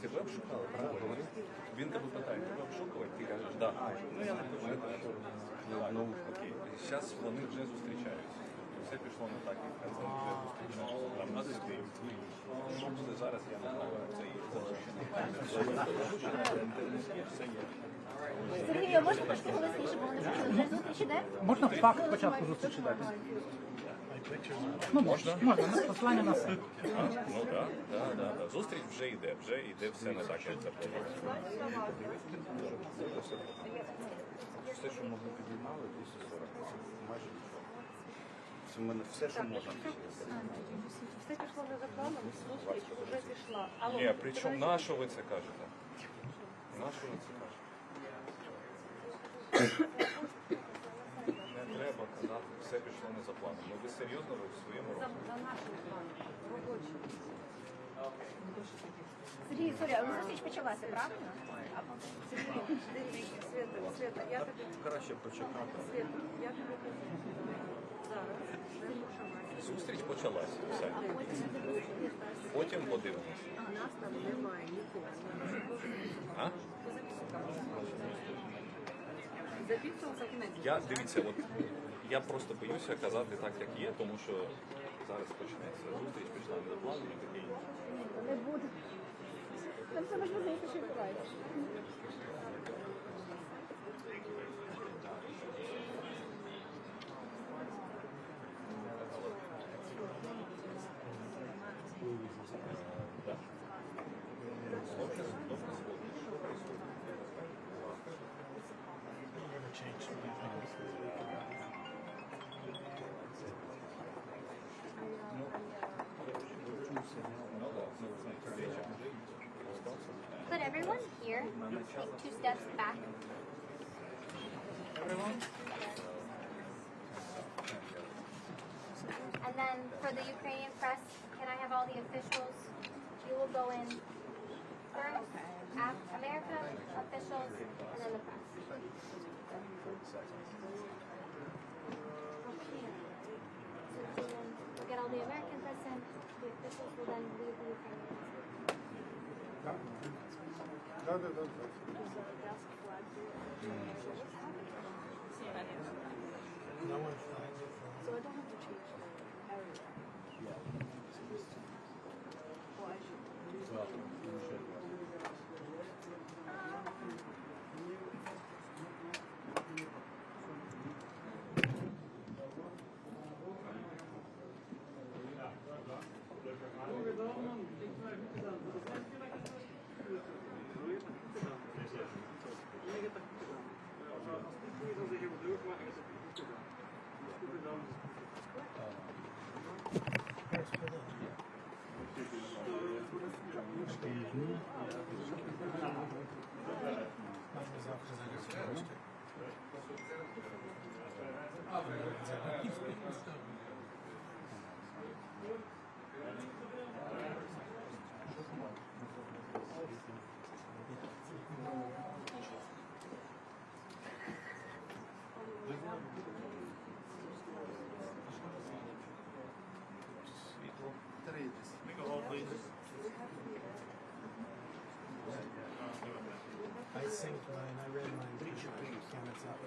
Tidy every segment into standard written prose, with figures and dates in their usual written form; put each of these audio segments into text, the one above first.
Тебе обшукали, правильно? Він тебе питає, тебе обшукувати? Ти кажеш, так. Ну я не хочу. Ну, окей. Зараз вони вже зустрічаються. Все пішло не так, як вони вже зустрічаються. Там нас що буде зараз, я не знаю. Це їх все є. Сергій, а можна трошки голосніше, бо вони почали. Вже зустріч іде? Можна факт початку зустрічі дати? Ну, можна. Послання на сайт. Ну так. Зустріч вже йде все не так, як заплановано. Все, що могли піднімали, 240, майже нічого. Це в мене все, що можна. Все пішло не за планом, зустріч вже пішла. Ні, причому на що ви це кажете? На що ви це кажете? Не треба казати, все пішло не за планом. Ну ви серйозно ви в своєму розумі? За нашим планом, робочим. Сергій, сорі, але зустріч почалася, правильно? Сергій, дивіться, Свята, я тобі... Краще почекати. Свята, я тобі зараз не почалася. Зустріч почалася, все. Потім подивимось. У нас там немає нікого. А? Записувався кінець. Дивіться, я просто боюся казати так, як є, тому що зараз почнеться зустріч, пішла не за планом і таке інше. Не буде. Там це можливо, що відбувається. Could everyone here take 2 steps back? And then for the Ukrainian press, can I have all the officials? You will go in first, America officials, and then the press. We'll get all the American press in, the officials will then leave the Ukrainian press. So I don't have to change the area. Oh, I should. I synced mine, I read mine. Cameras out.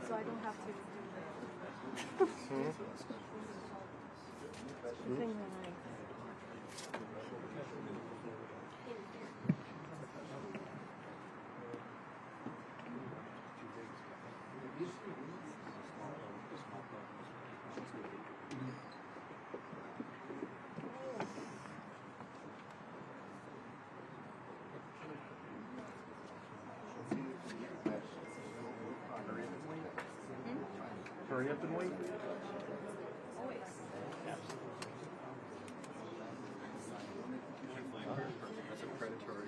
So I don't have to do the thing that I... Hurry up and wait. Always. That's a predatory.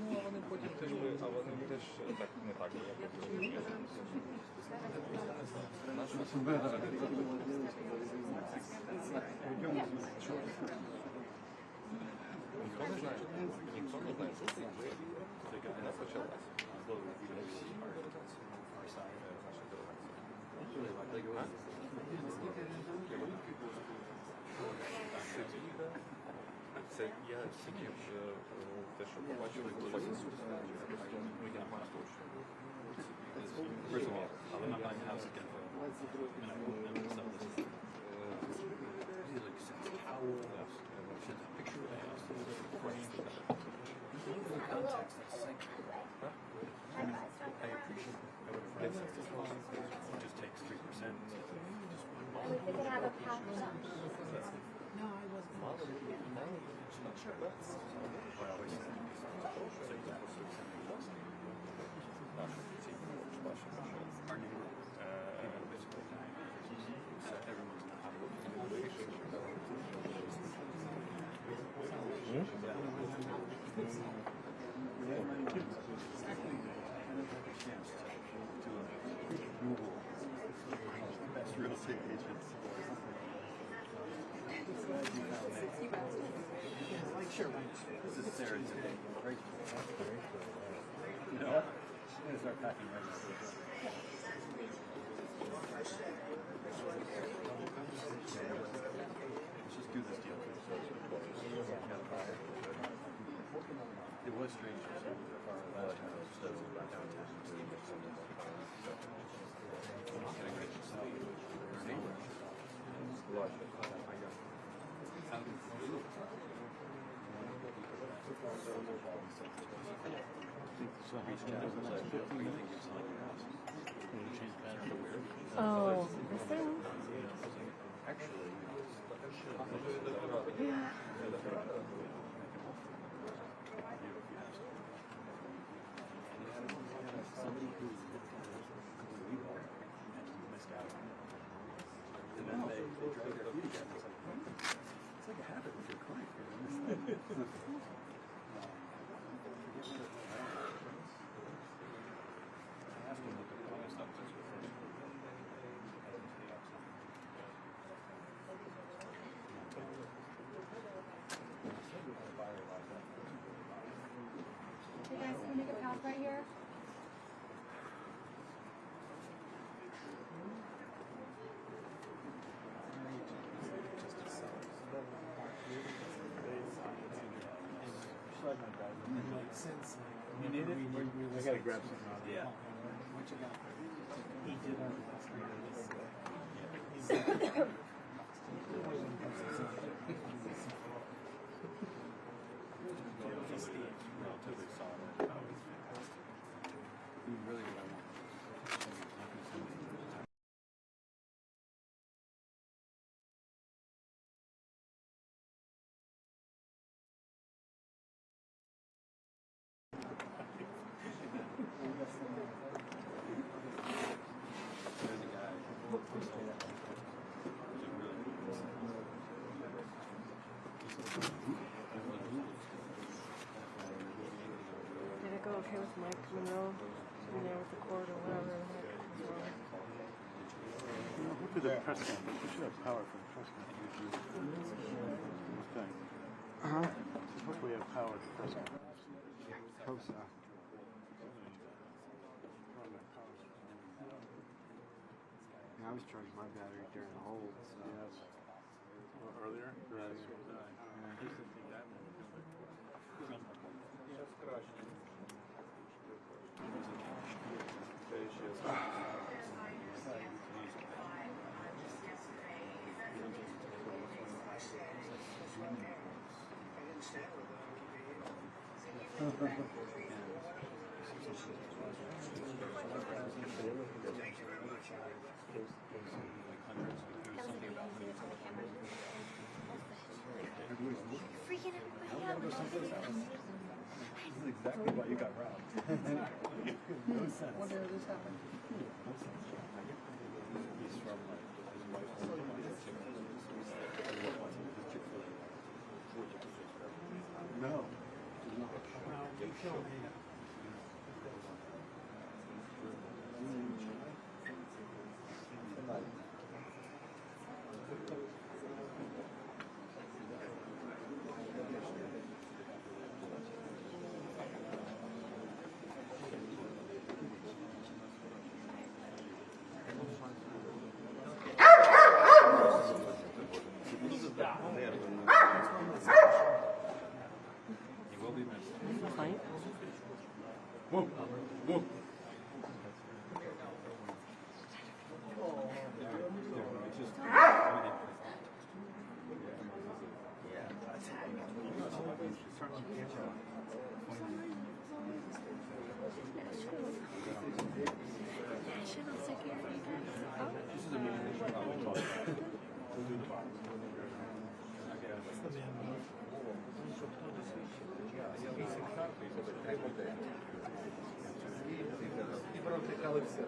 Ну, вони потім теж, а вони теж так не так. Ніхто не знає, що війна почалась. Всі це я сидів, те, що побачив, коли я маю точно. Але на We could have a pack lunch. Real estate agents. Sure. This is Sarah today. Right. You know, I'm gonna start packing right now. Let's just do this deal. It was strange to see our last house downtown. Oh, this thing? Yeah. It's like a habit with your client. You guys can make a path right here. You need it? I gotta grab something out of Yeah. What you got? He did on the last relatively solid. You really what I want. Did it go okay with Mike Monroe? In there with the cord or whatever? Hopefully the press conference. We should have power for the press conference. Hopefully we have power at the press conference. Hope so. Yeah, I was charging my battery during the hold. So. Yes. Earlier? Right. Freaking everybody out. This is exactly why you got robbed. No sense. What did this happen? He's from like his wife's home. No. І провтикали все.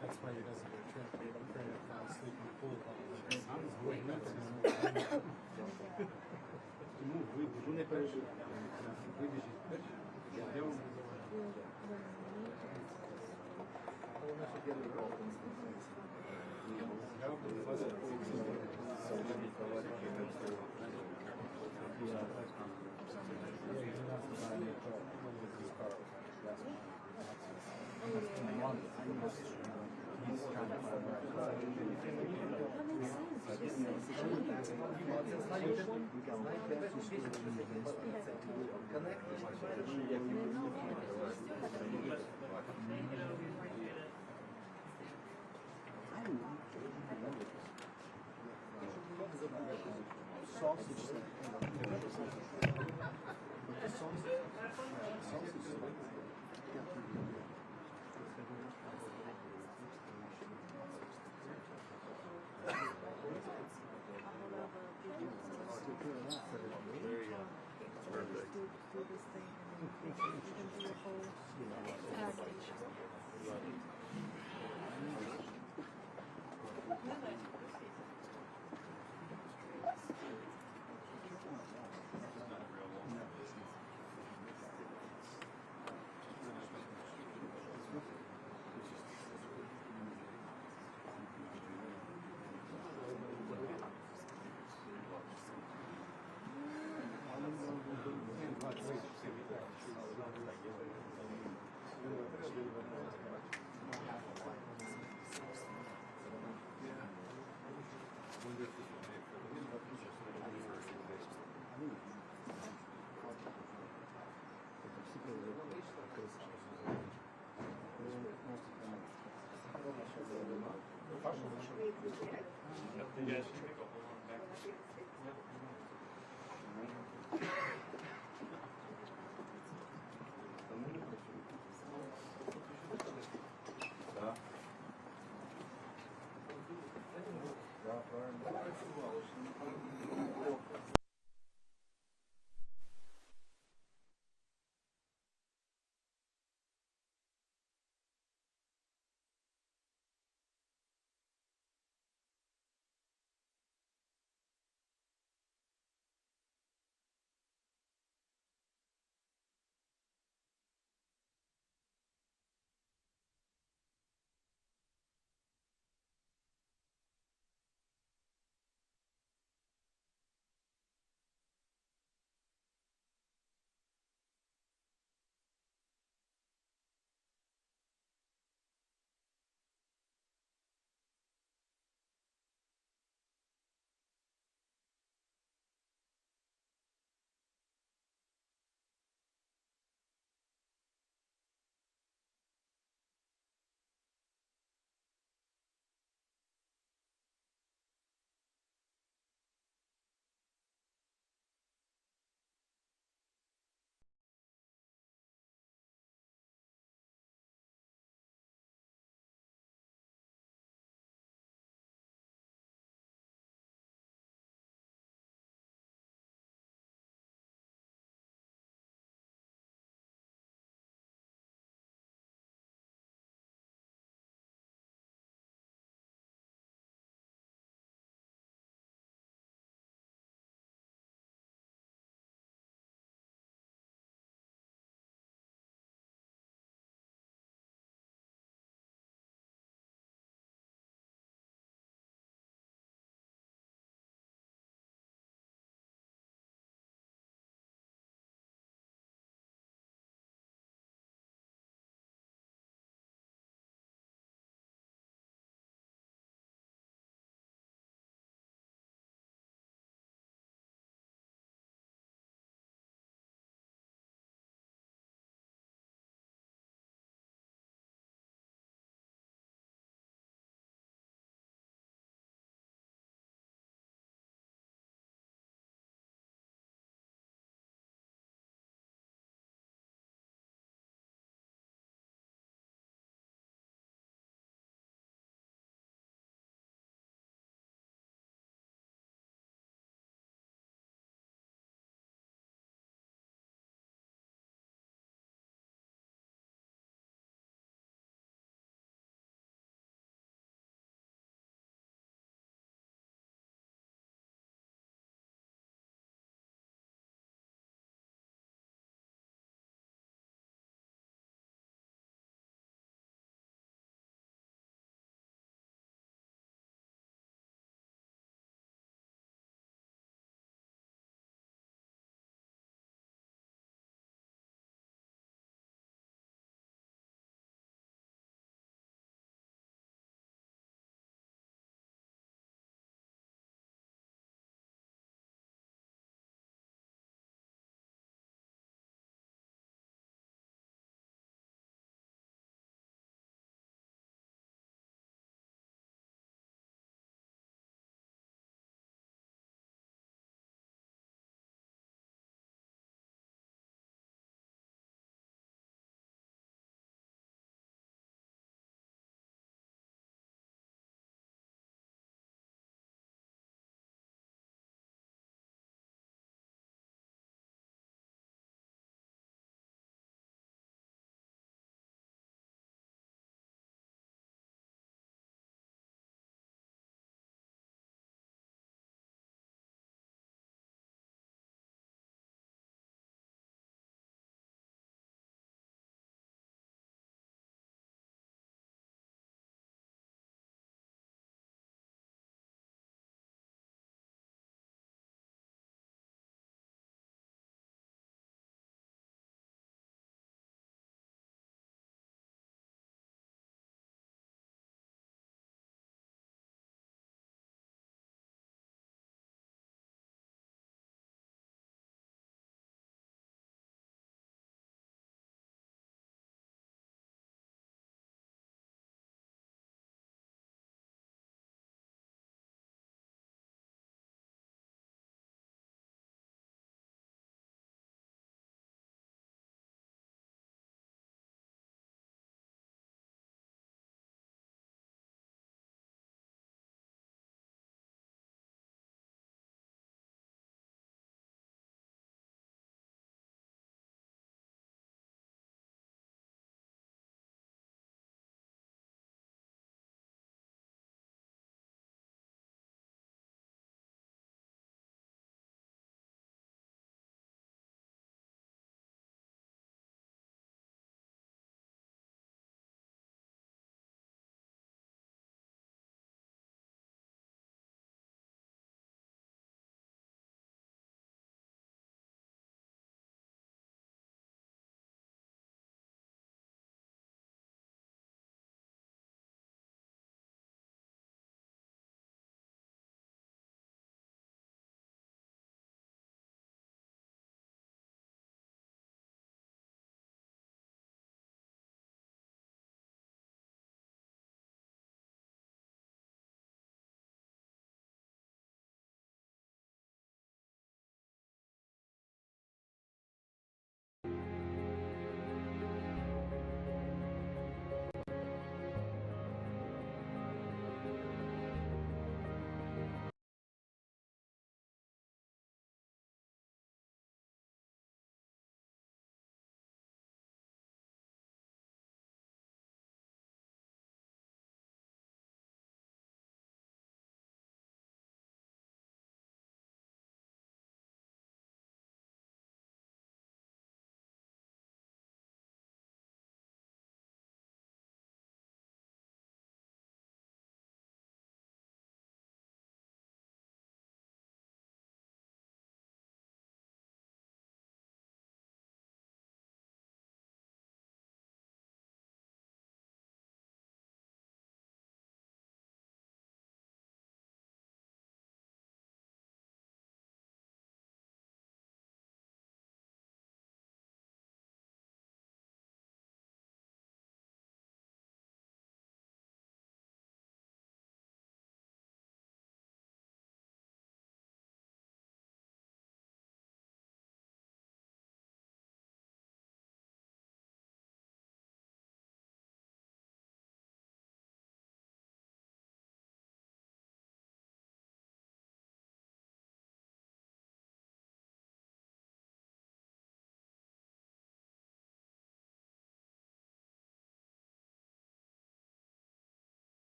That's why he doesn't get tripped. I'm afraid if I sleep in the pool, тому ви не переживайте. Вибіжіть перші. Я вам головне, щоб я не брав. Я вам вас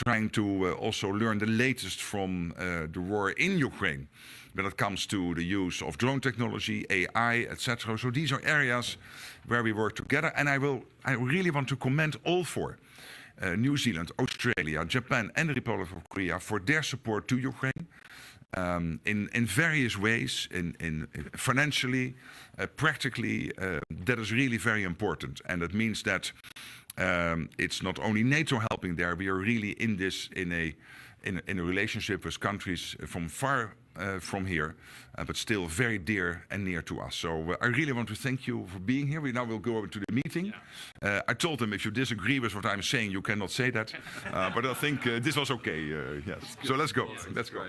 trying to also learn the latest from the war in Ukraine when it comes to the use of drone technology, AI, etc. So these are areas where we work together, and I really want to commend all four, New Zealand, Australia, Japan, and the Republic of Korea, for their support to Ukraine. In various ways, in financially, practically, that is really very important, and it means that it's not only NATO helping there. We are really in this in a relationship with countries from far from here, but still very dear and near to us. So I really want to thank you for being here. We now will go over to the meeting. I told them if you disagree with what I'm saying, you cannot say that. But I think this was okay. Yes. So let's go. Let's go.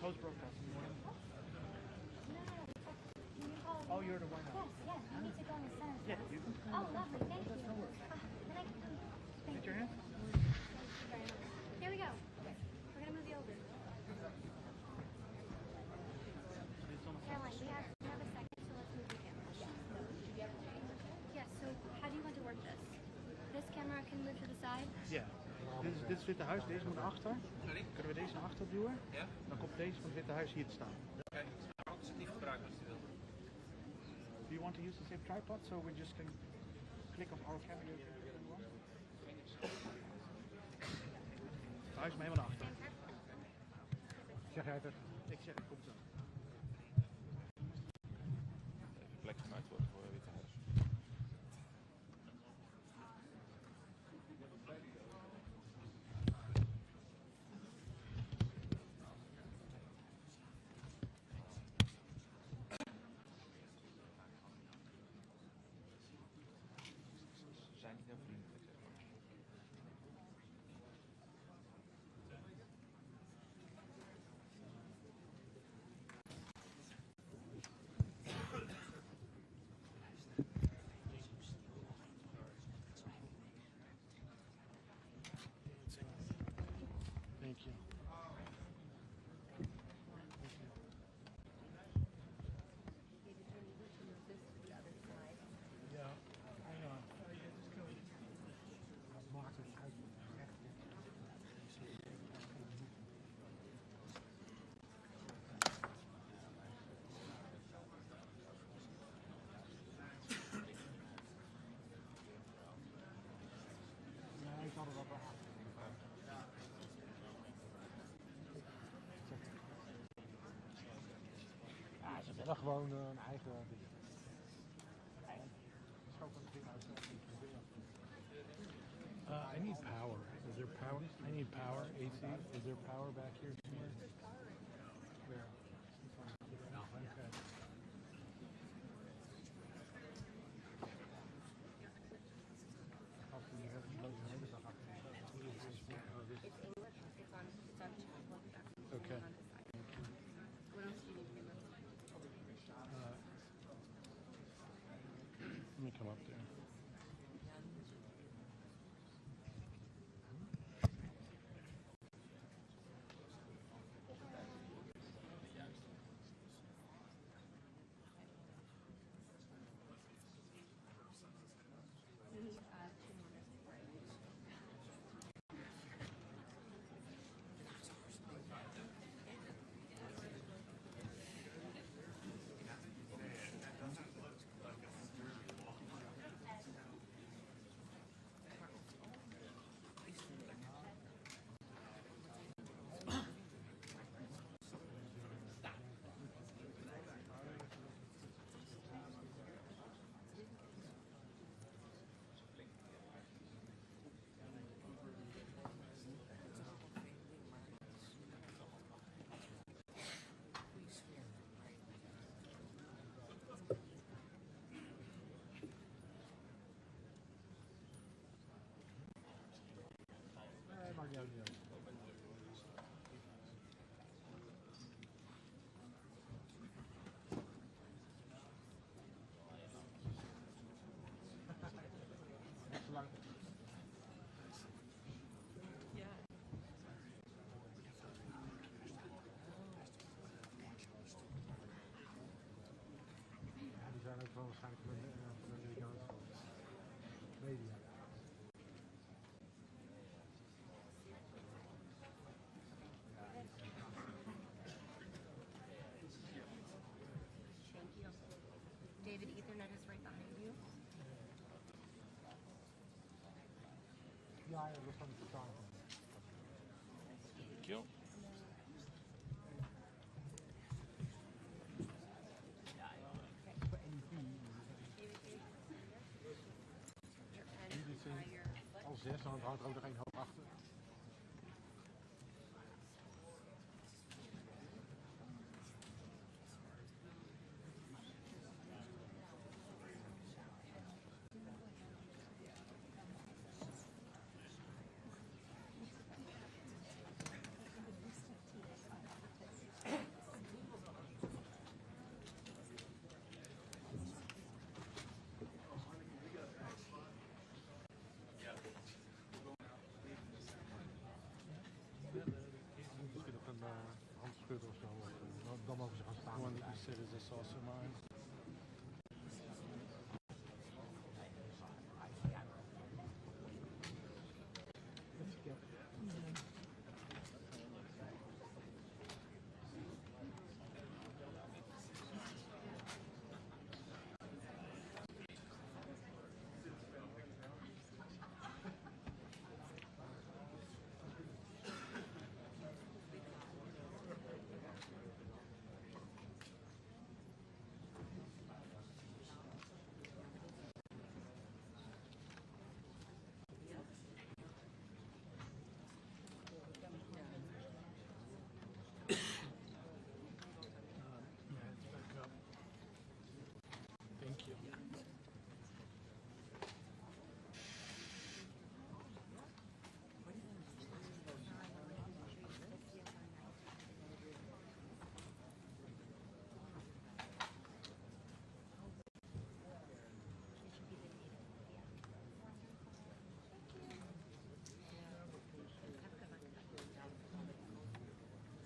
Close broadcast. Can you call Oh, you're the one. Yes, yes, you need to go in the center. Yeah, you can. Oh, lovely, thank you. Can I, thank Get your hand. you very much. Here we go. We're gonna move you over. Caroline, we have a second, so let's move the camera. Yes, so how do you want to work this? This camera can move to the side? Ja. Dit is het Witte Huis, deze moet naar achter. Kunnen we deze naar achter duwen? Ja? Dan komt deze van het Witte Huis hier te staan. Oké, ook is het niet gebruikt als je wilt. Do you want to use the same tripod so we just can click on our camera? Huis maar helemaal naar achter. Zeg jij het? Ik zeg het, komt zo. Even plek gemaakt worden voor Witte Huis. Ze zijn niet heel vriendelijk, zeg maar. Thank you. Ja, hang on. Maakt het uit. Ja, ik had het al gehad. Ja, ze willen gewoon een eigen ding. I need power. Is there power? I need power. AC. Is there power back here somewhere? Where? Okay. Okay. Let me come up there. Die zijn ook wel waarschijnlijk van de Amerikaanse media. David, Ethernet is right behind you. Ja, dat was van de vertaling. Thank you. Al 6, dan houdt er ook nog één hoog achter. Is this also mine? Let's go. Yeah, it's back up. Thank you.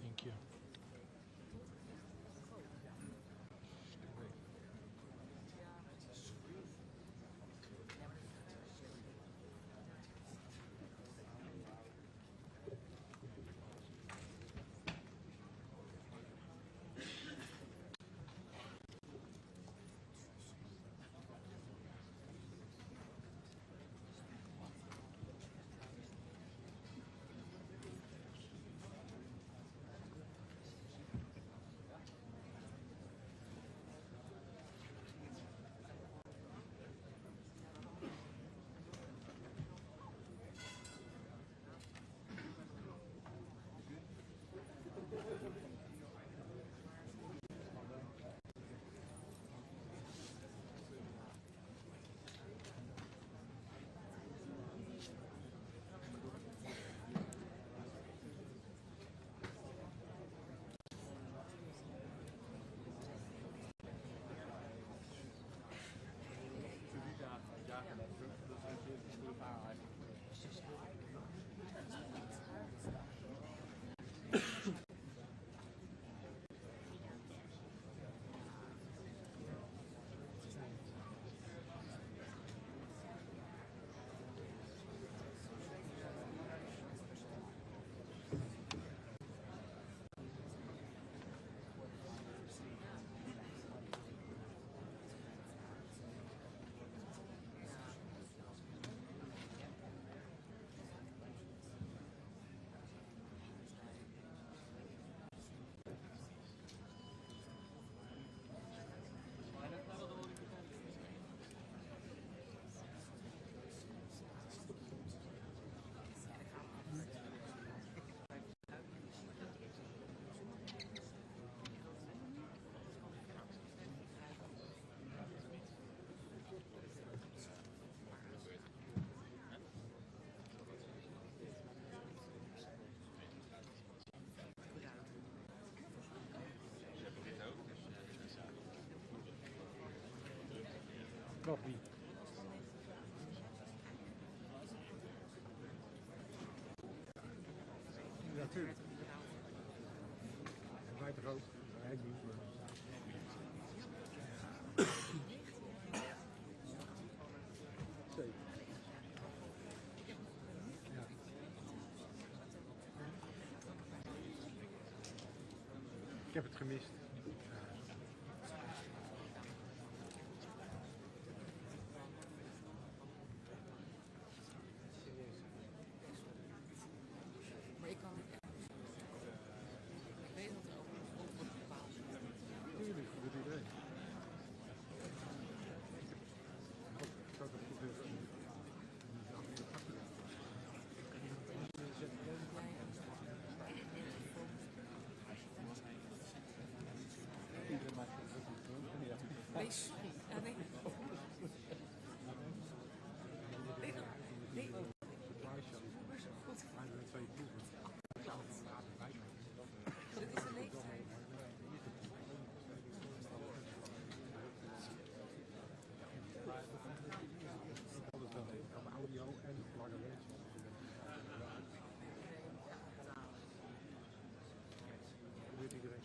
Thank you. Copy. Natuurlijk. Buiten rood. Hij niet. Zeker. Ja. Ik heb het gemist. Maar ik kan het. Ik weet dat er ook een wordt bepaald. Tuurlijk, dat iedereen. Dat het goed is. Nee, sorry. Ja, nee. Nee, nee. Maar zo goed. Dit is de leeftijd. Audio en lange mensen. Weet iedereen.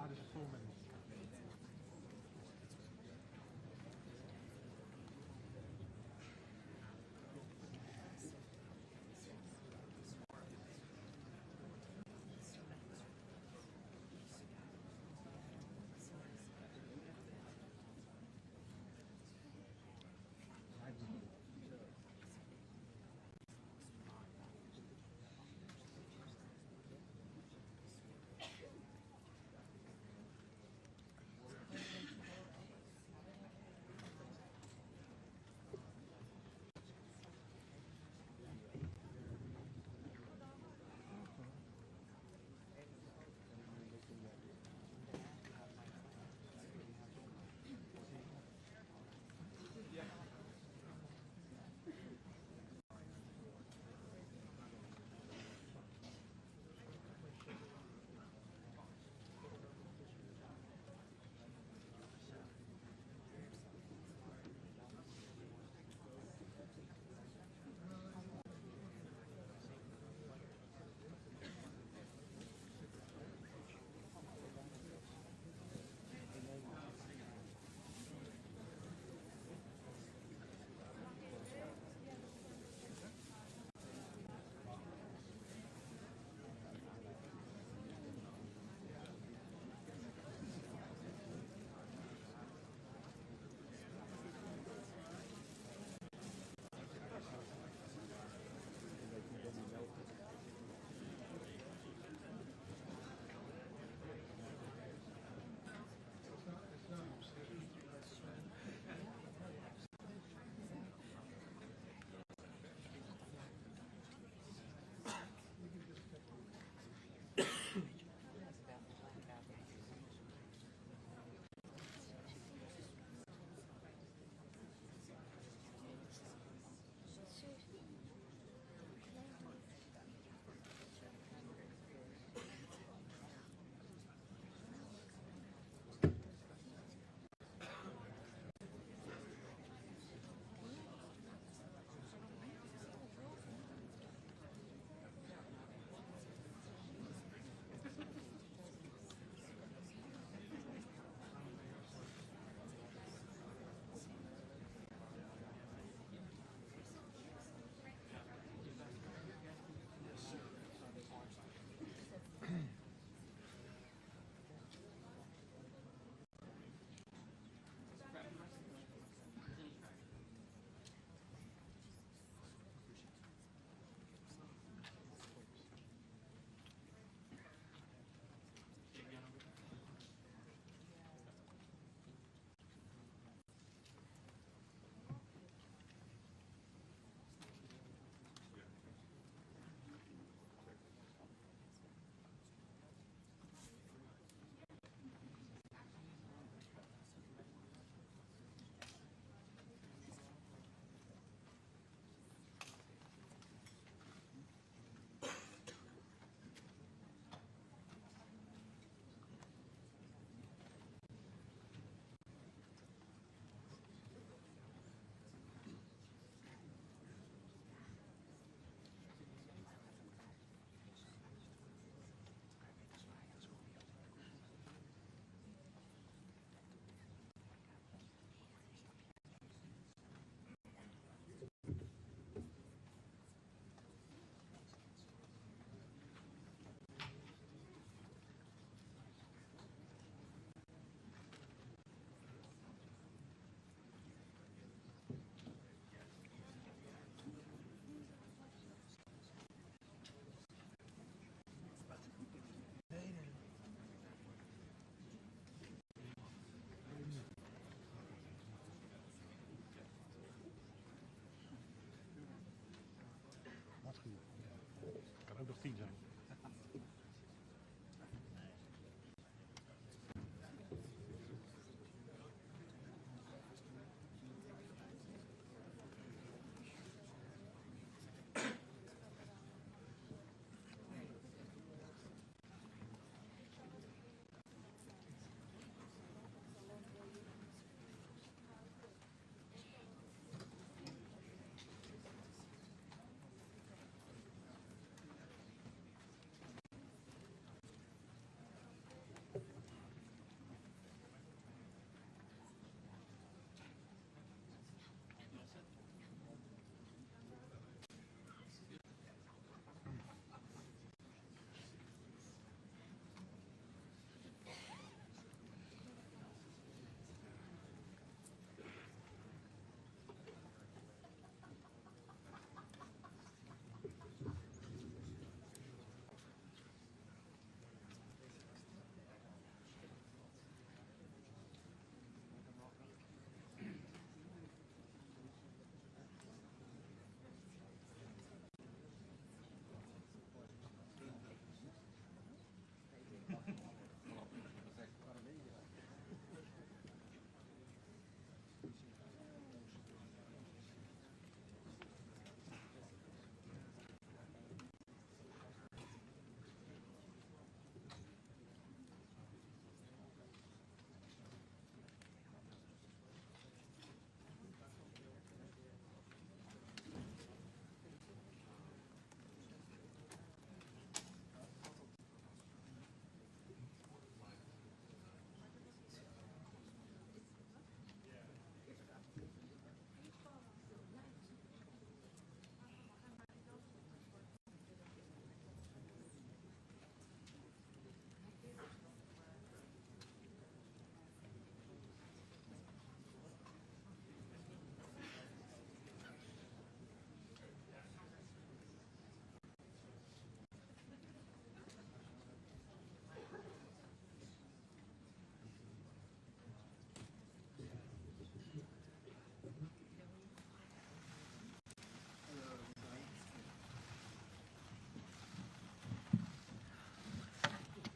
Congresswoman.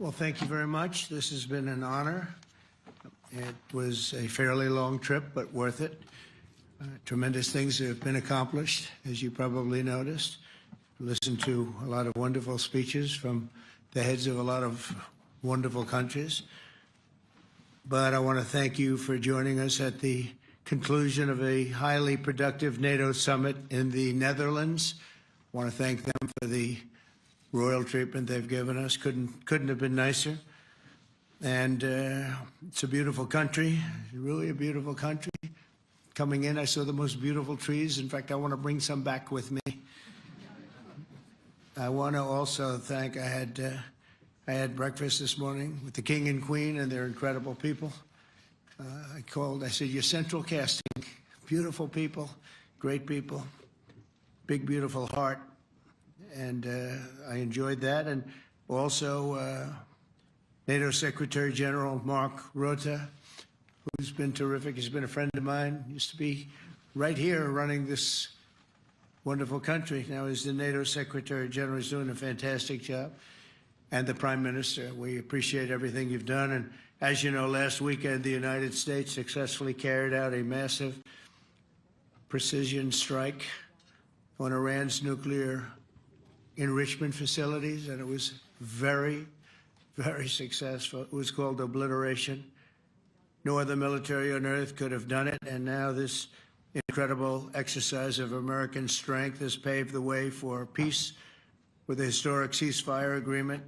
Well, thank you very much. This has been an honor. It was a fairly long trip, but worth it. Tremendous things have been accomplished, as you probably noticed. Listened to a lot of wonderful speeches from the heads of a lot of wonderful countries. But I want to thank you for joining us at the conclusion of a highly productive NATO summit in the Netherlands. I want to thank them for the royal treatment they've given us. Couldn't have been nicer. And it's a beautiful country, really a beautiful country. Coming in, I saw the most beautiful trees. In fact, I want to bring some back with me. I want to also thank, I had breakfast this morning with the King and Queen, and they're incredible people. I said, you're central casting. Beautiful people, great people, big, beautiful heart. And I enjoyed that. And also NATO Secretary General Mark Rutte, who's been terrific. He's been a friend of mine. Used to be right here running this wonderful country. Now he's the NATO Secretary General. He's doing a fantastic job. And the Prime Minister, we appreciate everything you've done. And as you know, last weekend, the United States successfully carried out a massive precision strike on Iran's nuclear enrichment facilities, and it was very, very successful. It was called obliteration. No other military on earth could have done it, and now this incredible exercise of American strength has paved the way for peace with a historic ceasefire agreement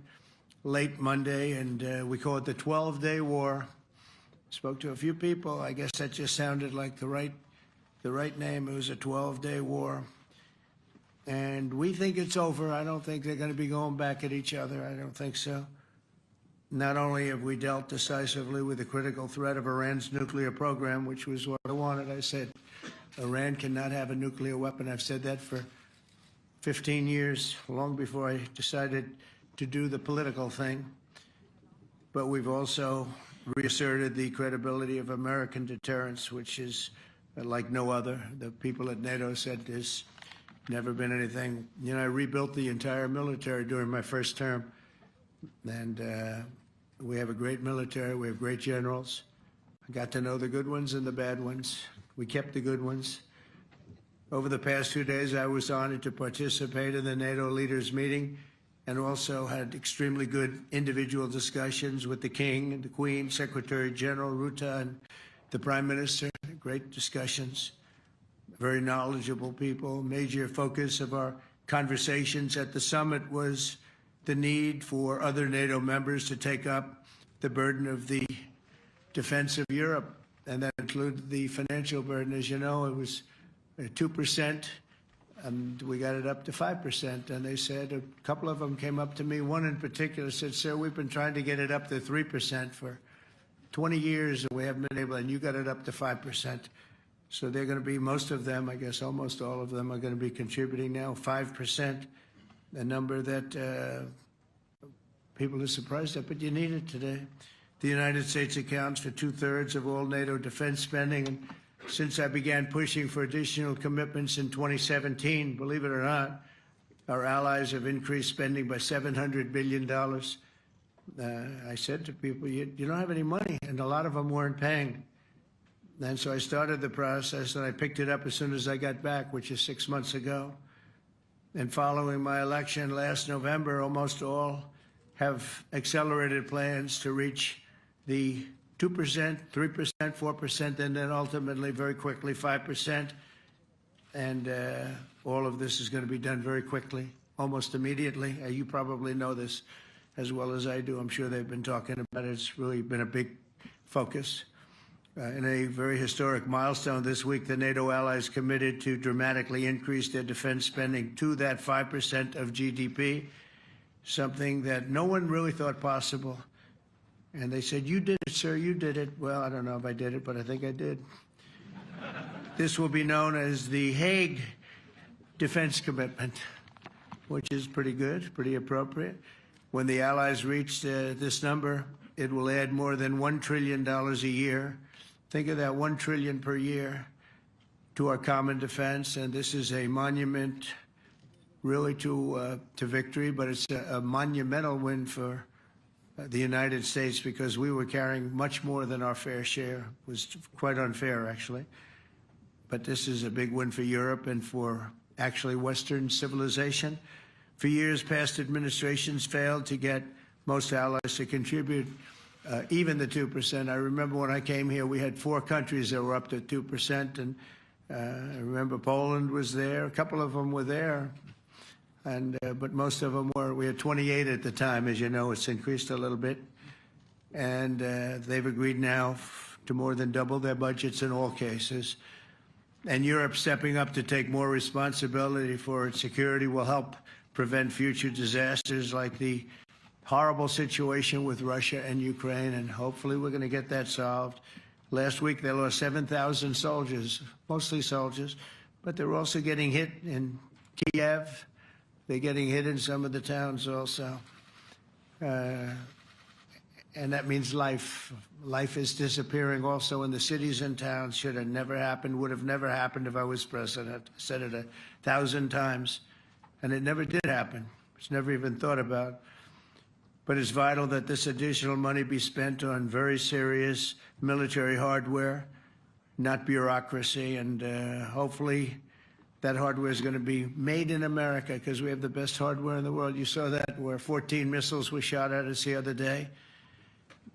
late Monday, and we call it the 12-day war. Spoke to a few people. I guess that just sounded like the right name. It was a 12-day war. And we think it's over. I don't think they're going to be going back at each other. I don't think so. Not only have we dealt decisively with the critical threat of Iran's nuclear program, which was what I wanted. I said, Iran cannot have a nuclear weapon. I've said that for 15 years, long before I decided to do the political thing. But we've also reasserted the credibility of American deterrence, which is like no other. The people at NATO said there's never been anything. You know, I rebuilt the entire military during my first term. And we have a great military. We have great generals. I got to know the good ones and the bad ones. We kept the good ones. Over the past 2 days, I was honored to participate in the NATO leaders meeting and also had extremely good individual discussions with the King and the Queen, Secretary General Rutte, and the Prime Minister. Great discussions. Very knowledgeable people. Major focus of our conversations at the summit was the need for other NATO members to take up the burden of the defense of Europe, and that included the financial burden. As you know, it was 2%, and we got it up to 5%. And they said, a couple of them came up to me. One in particular said, sir, we've been trying to get it up to 3% for 20 years, and we haven't been able, and you got it up to 5%. So they're going to be, most of them, I guess almost all of them, are going to be contributing now 5%. A number that people are surprised at, but you need it today. The United States accounts for 2/3 of all NATO defense spending. And since I began pushing for additional commitments in 2017, believe it or not, our allies have increased spending by $700 billion. I said to people, you don't have any money, and a lot of them weren't paying. And so I started the process, and I picked it up as soon as I got back, which is 6 months ago. And following my election last November, almost all have accelerated plans to reach the 2%, 3%, 4%, and then ultimately, very quickly, 5%. And all of this is going to be done very quickly, almost immediately. You probably know this as well as I do. I'm sure they've been talking about it. It's really been a big focus. In a very historic milestone this week, the NATO allies committed to dramatically increase their defense spending to that 5% of GDP, something that no one really thought possible. And they said, you did it, sir, you did it. Well, I don't know if I did it, but I think I did. This will be known as the Hague Defense Commitment, which is pretty good, pretty appropriate. When the allies reach this number, it will add more than $1 trillion a year. Think of that, $1 trillion per year to our common defense. And this is a monument really to victory, but it's a monumental win for the United States, because we were carrying much more than our fair share. It was quite unfair, actually. But this is a big win for Europe and for actually Western civilization. For years, past administrations failed to get most allies to contribute even the 2%. I remember when I came here, we had 4 countries that were up to 2%, and I remember Poland was there. A couple of them were there, and but most of them were. We had 28 at the time. As you know, it's increased a little bit, and they've agreed now to more than double their budgets in all cases. And Europe stepping up to take more responsibility for its security will help prevent future disasters like the horrible situation with Russia and Ukraine, and hopefully we're going to get that solved. Last week they lost 7,000 soldiers, mostly soldiers, but they're also getting hit in Kiev. They're getting hit in some of the towns also. And that means life. Life is disappearing also in the cities and towns. Should have never happened, would have never happened if I was president. I said it 1,000 times, and it never did happen. It's never even thought about. But it's vital that this additional money be spent on very serious military hardware, not bureaucracy, and hopefully that hardware is going to be made in America because we have the best hardware in the world. You saw that where 14 missiles were shot at us the other day.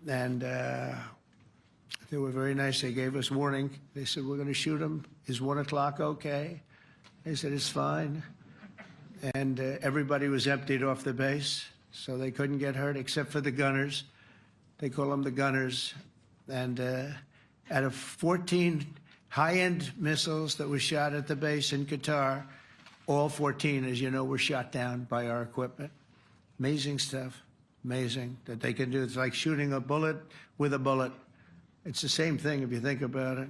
And they were very nice. They gave us warning. They said, we're going to shoot them. Is 1 o'clock okay? They said, it's fine. And everybody was emptied off the base, so they couldn't get hurt except for the gunners. They call them the gunners. And out of 14 high-end missiles that were shot at the base in Qatar, all 14, as you know, were shot down by our equipment. Amazing stuff. Amazing that they can do. It's like shooting a bullet with a bullet. It's the same thing if you think about it.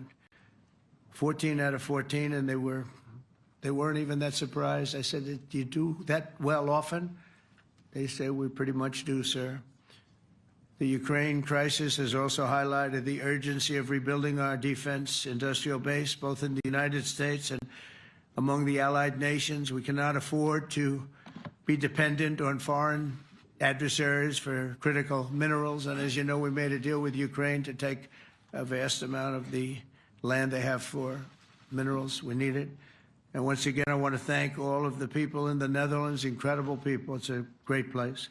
14 out of 14, and they weren't even that surprised. I said, do you do that well often? They say, we pretty much do, sir. The Ukraine crisis has also highlighted the urgency of rebuilding our defense industrial base, both in the United States and among the allied nations. We cannot afford to be dependent on foreign adversaries for critical minerals. And as you know, we made a deal with Ukraine to take a vast amount of the land they have for minerals. We need it. And once again, I want to thank all of the people in the Netherlands, incredible people. It's a great place.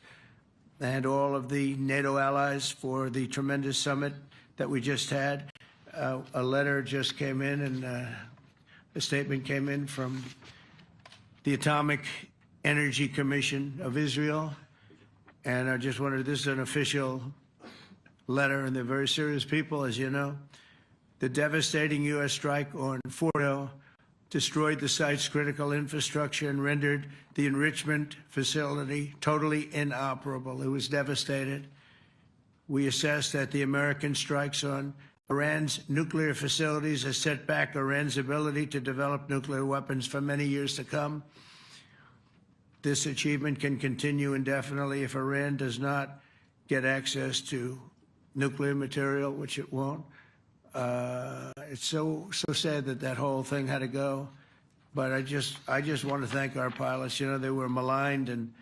And all of the NATO allies for the tremendous summit that we just had. A letter just came in, and a statement came in from the Atomic Energy Commission of Israel. And I just wanted, this is an official letter, and they're very serious people, as you know. The devastating U.S. strike on Fordo destroyed the site's critical infrastructure and rendered the enrichment facility totally inoperable. It was devastated. We assess that the American strikes on Iran's nuclear facilities has set back Iran's ability to develop nuclear weapons for many years to come. This achievement can continue indefinitely if Iran does not get access to nuclear material, which it won't. It's so sad that that whole thing had to go. But I just want to thank our pilots. You know, they were maligned and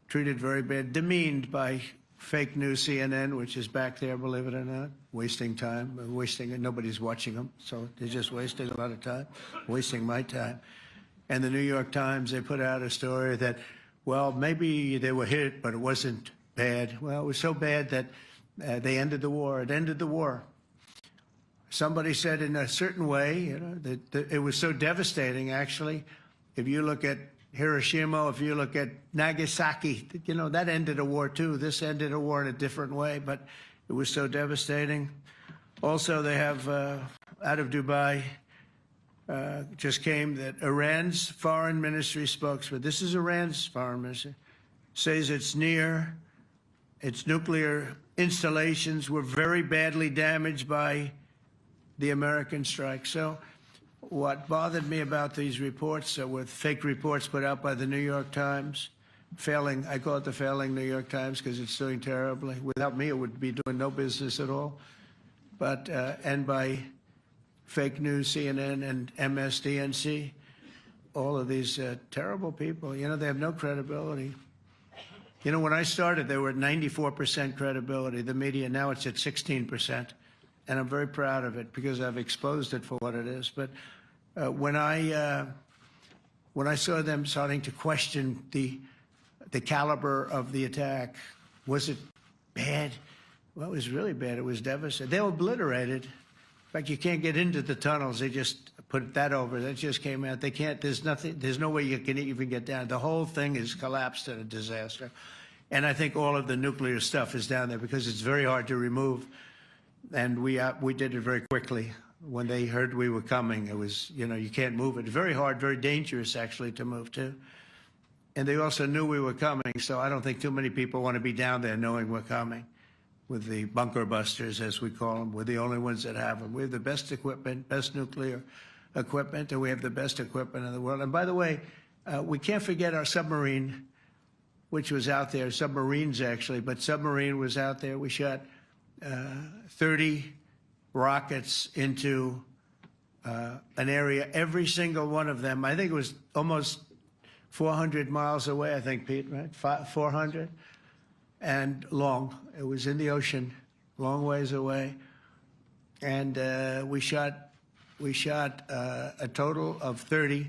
treated very bad, demeaned by fake news CNN, which is back there, believe it or not, wasting time, wasting it. Nobody's watching them, so they're just wasting a lot of time, wasting my time. And the New York Times, they put out a story that, well, maybe they were hit, but it wasn't bad. Well, it was so bad that they ended the war. It ended the war. Somebody said in a certain way, you know, that it was so devastating, actually. If you look at Hiroshima, if you look at Nagasaki, you know, that ended a war too. This ended a war in a different way, but it was so devastating. Also, they have, out of Dubai, just came that Iran's foreign ministry spokesman, this is Iran's foreign ministry, says its nuclear installations were very badly damaged by the American strike. So what bothered me about these reports with fake reports put out by the New York Times, failing, I call it the failing New York Times because it's doing terribly. Without me, it would be doing no business at all. But, and by fake news, CNN and MSDNC, all of these terrible people, you know, they have no credibility. You know, when I started, they were at 94% credibility, the media. Now it's at 16%. And I'm very proud of it because I've exposed it for what it is. But when I saw them starting to question the caliber of the attack, was it bad? Well, it was really bad. It was devastating. They were obliterated. In fact, you can't get into the tunnels. They just put that over. That just came out. They can't, there's nothing, there's no way you can even get down. The whole thing is collapsed in a disaster. And I think all of the nuclear stuff is down there because it's very hard to remove. And we did it very quickly. When they heard we were coming, it was, you know, you can't move it. Very hard, very dangerous, actually, to move to. And they also knew we were coming, so I don't think too many people want to be down there knowing we're coming. With the bunker busters, as we call them, we're the only ones that have them. We have the best equipment, best nuclear equipment, and we have the best equipment in the world. And by the way, we can't forget our submarine, which was out there, submarines actually, but submarine was out there. We shot 30 rockets into an area, every single one of them. I think it was almost 400 miles away, I think, Pete, right? 400? And long. It was in the ocean, long ways away. And we shot a total of 30.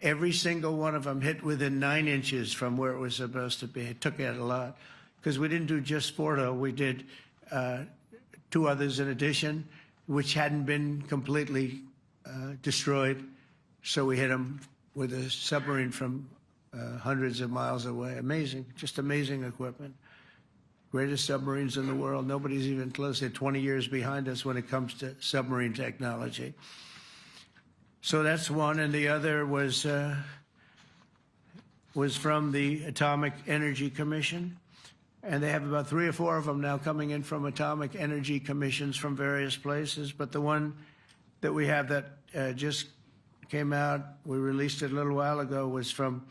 Every single one of them hit within 9 inches from where it was supposed to be. It took out a lot because we didn't do just 4, though. We did 2 others in addition, which hadn't been completely destroyed. So we hit them with a submarine from hundreds of miles away. Amazing, just amazing equipment. Greatest submarines in the world. Nobody's even close. They're 20 years behind us when it comes to submarine technology. So that's one, and the other was from the Atomic Energy Commission, and they have about 3 or 4 of them now coming in from Atomic Energy Commissions from various places. But the one that we have that just came out, we released it a little while ago, was from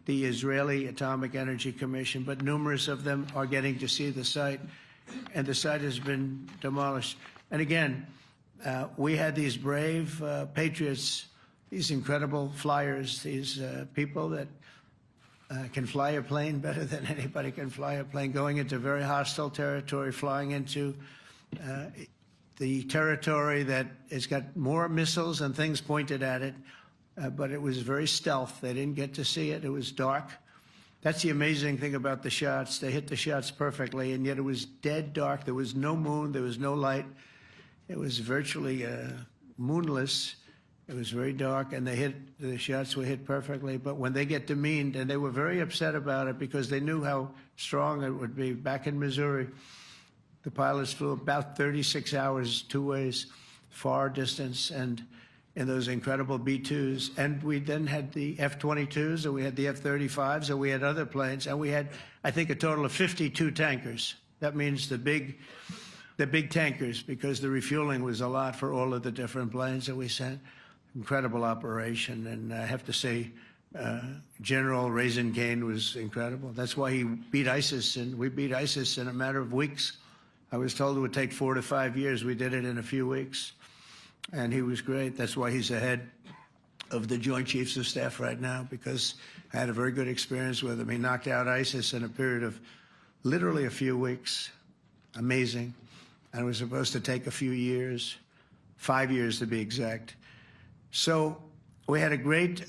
the Israeli Atomic Energy Commission, but numerous of them are getting to see the site, and the site has been demolished. And again, we had these brave patriots, these incredible flyers, these people that can fly a plane better than anybody can fly a plane, going into very hostile territory, flying into the territory that has got more missiles and things pointed at it. But it was very stealth. They didn't get to see it. It was dark. That's the amazing thing about the shots. They hit the shots perfectly, and yet it was dead dark. There was no moon. There was no light. It was virtually moonless. It was very dark, and the shots were hit perfectly. But when they get demeaned, and they were very upset about it because they knew how strong it would be. Back in Missouri, the pilots flew about 36 hours, 2 ways, far distance, and in those incredible B-2s. And we then had the F-22s, and we had the F-35s, and we had other planes, and we had, I think, a total of 52 tankers. That means the big tankers, because the refueling was a lot for all of the different planes that we sent. Incredible operation, and I have to say, General Raisin Kane was incredible. That's why he beat ISIS, and we beat ISIS in a matter of weeks. I was told it would take 4 to 5 years. We did it in a few weeks. And he was great. That's why he's the head of the Joint Chiefs of Staff right now, because I had a very good experience with him. He knocked out ISIS in a period of literally a few weeks. Amazing. And it was supposed to take a few years, 5 years to be exact. So we had a great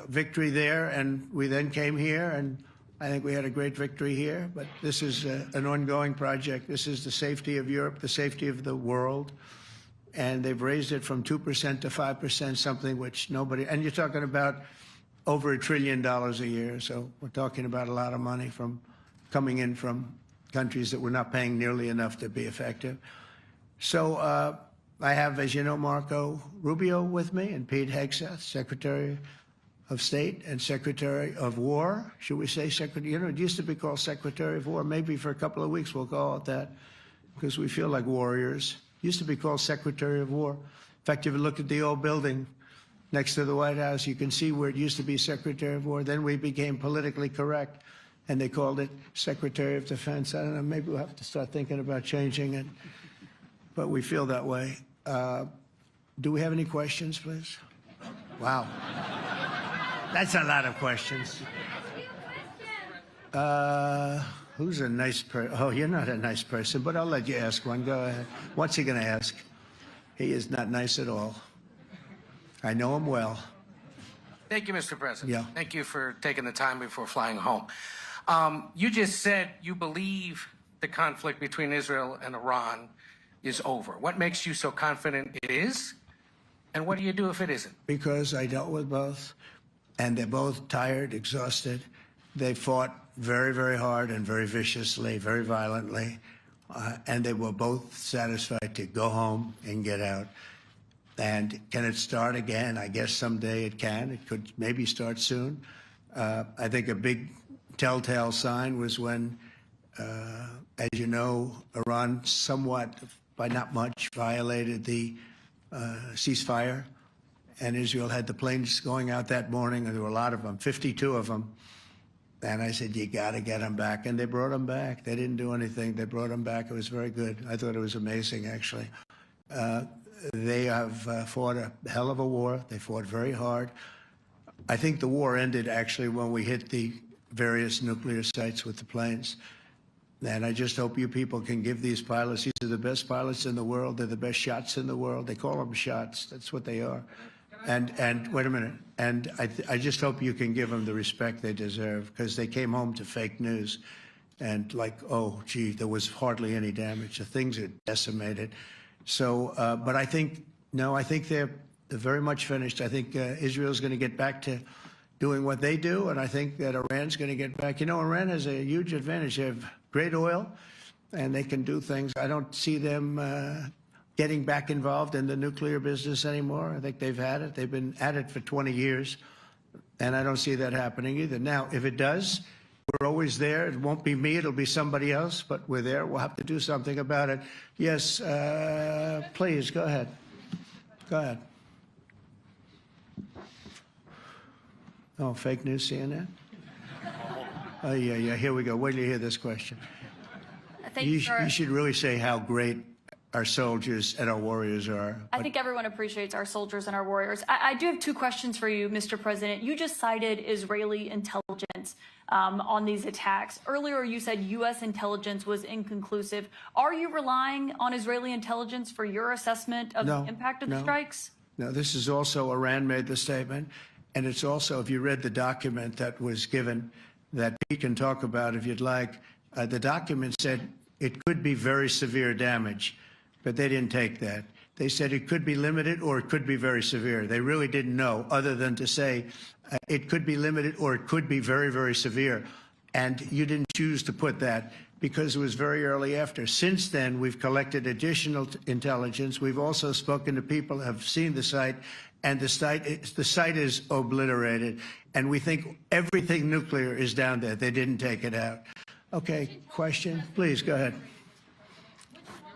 victory there, and we then came here, and I think we had a great victory here. But this is an ongoing project. This is the safety of Europe, the safety of the world. And they've raised it from 2% to 5%, something which nobody, and you're talking about over $1 trillion a year. So we're talking about a lot of money from coming in from countries that were not paying nearly enough to be effective. So I have, as you know, Marco Rubio with me, and Pete Hegseth, Secretary of State and Secretary of War. Should we say Secretary? You know, it used to be called Secretary of War. Maybe for a couple of weeks we'll call it that, because we feel like warriors. Used to be called Secretary of War. In fact, if you look at the old building next to the White House, you can see where it used to be Secretary of War. Then we became politically correct, and they called it Secretary of Defense. I don't know, maybe we'll have to start thinking about changing it, but we feel that way. Do we have any questions, please? Wow. That's a lot of questions. Who's a nice person? Oh, you're not a nice person, but I'll let you ask one. Go ahead. What's he going to ask? He is not nice at all. I know him well. Thank you, Mr. President. Yeah. Thank you for taking the time before flying home. You just said you believe the conflict between Israel and Iran is over. What makes you so confident it is? And what do you do if it isn't? Because I dealt with both, and they're both tired, exhausted. They fought very, very hard and very viciously, very violently, and they were both satisfied to go home and get out. And can it start again? I guess someday it can. It could maybe start soon. I think a big telltale sign was when, as you know, Iran somewhat, by not much, violated the ceasefire, and Israel had the planes going out that morning, and there were a lot of them, 52 of them. And I said, you got to get them back. And they brought them back. They didn't do anything. They brought them back. It was very good. I thought it was amazing, actually. They have fought a hell of a war. They fought very hard. I think the war ended, actually, when we hit the various nuclear sites with the planes. And I just hope you people can give these pilots, these are the best pilots in the world. They're the best shots in the world. They call them shots. That's what they are. And wait a minute. And I just hope you can give them the respect they deserve, because they came home to fake news. And like, oh, gee, there was hardly any damage. The things are decimated. So, but I think, no, I think they're very much finished. I think Israel's going to get back to doing what they do. And I think that Iran's going to get back. You know, Iran has a huge advantage. They have great oil, and they can do things. I don't see them getting back involved in the nuclear business anymore. I think they've had it. They've been at it for 20 years, and I don't see that happening either. Now, if it does, we're always there. It won't be me. It'll be somebody else, but we're there. We'll have to do something about it. Yes, please, go ahead. Go ahead. Oh, fake news, CNN? Oh, yeah, here we go. Wait till you hear this question. You should really say how great our soldiers and our warriors are. I think everyone appreciates our soldiers and our warriors. I do have two questions for you, Mr. President. You just cited Israeli intelligence on these attacks. Earlier, you said U.S. intelligence was inconclusive. Are you relying on Israeli intelligence for your assessment of the impact of the strikes? No, this is also, Iran made the statement. And it's also, if you read the document that was given, that Pete can talk about if you'd like, the document said it could be very severe damage, but they didn't take that. They said it could be limited or it could be very severe. They really didn't know, other than to say it could be limited or it could be very, very severe. And you didn't choose to put that because it was very early after. Since then, we've collected additional intelligence. We've also spoken to people who have seen the site, and the site is obliterated. And we think everything nuclear is down there. They didn't take it out. Okay, question? Please, go ahead.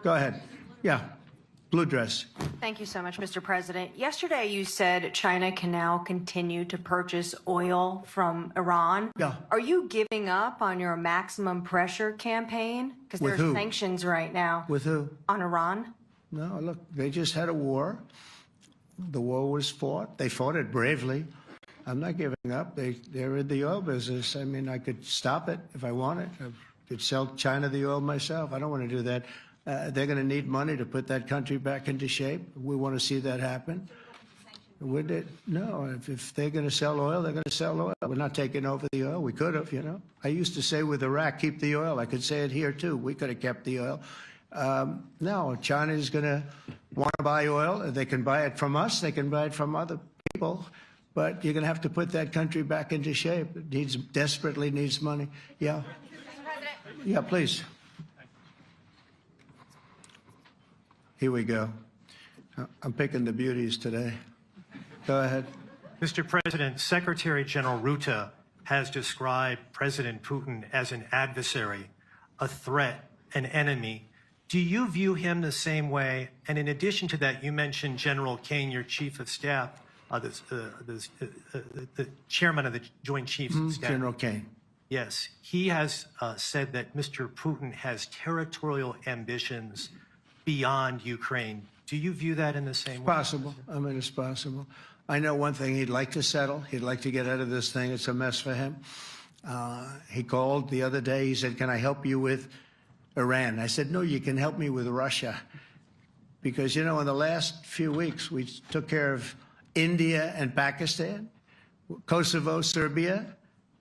Go ahead. Yeah, blue dress. Thank you so much, Mr. President. Yesterday, you said China can now continue to purchase oil from Iran. Yeah. Are you giving up on your maximum pressure campaign? Because With there's who? sanctions right now. With who? On Iran? No, look, they just had a war. The war was fought. They fought it bravely. I'm not giving up. They're in the oil business. I mean, I could stop it if I wanted. I could sell China the oil myself. I don't want to do that. They're going to need money to put that country back into shape. We want to see that happen. Would it? No, if they're going to sell oil, they're going to sell oil. We're not taking over the oil. We could have, you know. I used to say with Iraq, keep the oil. I could say it here, too. We could have kept the oil. No, China is going to want to buy oil. They can buy it from us. They can buy it from other people. But you're going to have to put that country back into shape. It desperately needs money. Yeah. Yeah, please. Here we go. I'm picking the beauties today. Go ahead. Mr. President, Secretary General Rutte has described President Putin as an adversary, a threat, an enemy. Do you view him the same way? And in addition to that, you mentioned General Kane, your chief of staff, the chairman of the Joint Chiefs of Staff. General Kane. Yes. He has said that Mr. Putin has territorial ambitions beyond Ukraine. Do you view that in the same way? Possible. I mean, it's possible. I know one thing. He'd like to settle. He'd like to get out of this thing. It's a mess for him. He called the other day. He said, "Can I help you with Iran?" I said, "No, you can help me with Russia." Because, in the last few weeks, we took care of India and Pakistan, Kosovo, Serbia.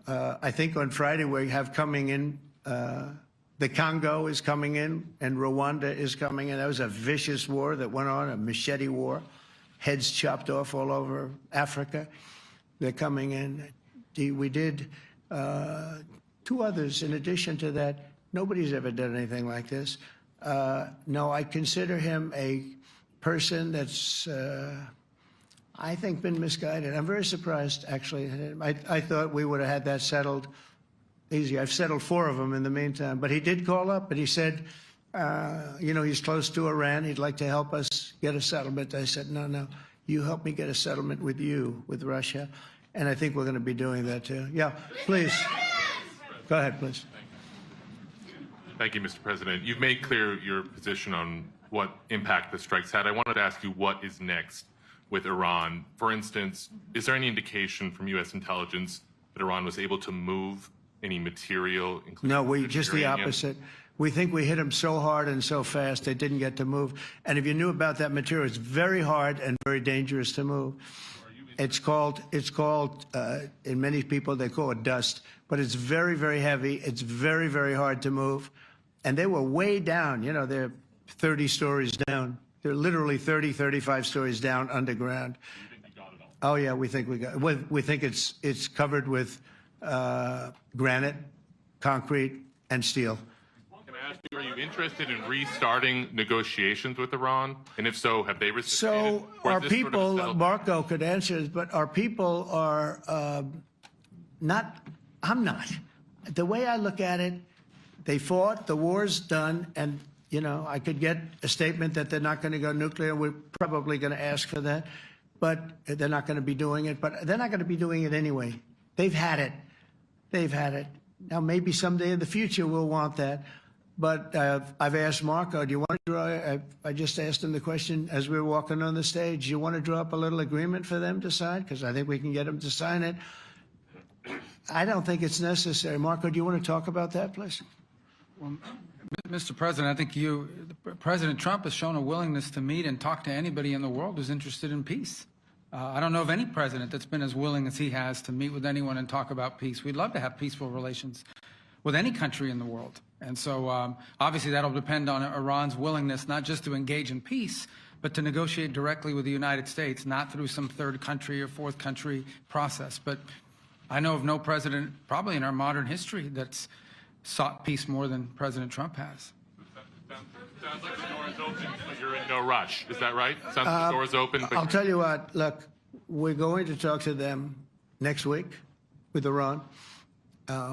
I think on Friday we have coming in, the Congo is coming in, and Rwanda is coming in. That was a vicious war that went on, a machete war, heads chopped off all over Africa. They're coming in. We did 2 others in addition to that. Nobody's ever done anything like this. No, I consider him a person that's, I think, been misguided. I'm very surprised, actually. I thought we would have had that settled easy. I've settled 4 of them in the meantime. But he did call up, and he said, he's close to Iran. He'd like to help us get a settlement. I said, no, you help me get a settlement with Russia. And I think we're going to be doing that, too. Yeah, please. Go ahead, please. Thank you, Mr. President. You've made clear your position on what impact the strikes had. I wanted to ask you what is next with Iran. For instance, is there any indication from U.S. intelligence that Iran was able to move any material? No, just the opposite. We think we hit them so hard and so fast they didn't get to move. And if you knew about that material, it's very hard and very dangerous to move. It's called, in many people, they call it dust, but it's very, very heavy. It's very, very hard to move. And they were way down, they're 30 stories down. They're literally 30, 35 stories down underground. You think you got it all? Oh, yeah, we think we got it. We think it's covered with granite, concrete, and steel. Can I ask you, are you interested in restarting negotiations with Iran? And if so, have they reciprocated? So our people, Marco could answer this, but our people are not, I'm not. The way I look at it, they fought, the war's done, and, I could get a statement that they're not going to go nuclear. We're probably going to ask for that, but they're not going to be doing it. But they're not going to be doing it anyway. They've had it. They've had it. Now, maybe someday in the future we'll want that. But I've asked Marco, do you want to draw, I just asked him the question as we were walking on the stage, do you want to draw up a little agreement for them to sign? Because I think we can get them to sign it. I don't think it's necessary. Marco, do you want to talk about that, please? Well, Mr. President, I think President Trump has shown a willingness to meet and talk to anybody in the world who's interested in peace. I don't know of any president that's been as willing as he has to meet with anyone and talk about peace. We'd love to have peaceful relations with any country in the world. And so obviously that'll depend on Iran's willingness not just to engage in peace, but to negotiate directly with the United States, not through some third country or fourth country process. But I know of no president, probably in our modern history, that's sought peace more than President Trump has. Sounds like the door is open, but you're in no rush. Is that right? Sounds like the door is open. But I'll tell you what, look, we're going to talk to them next week with Iran.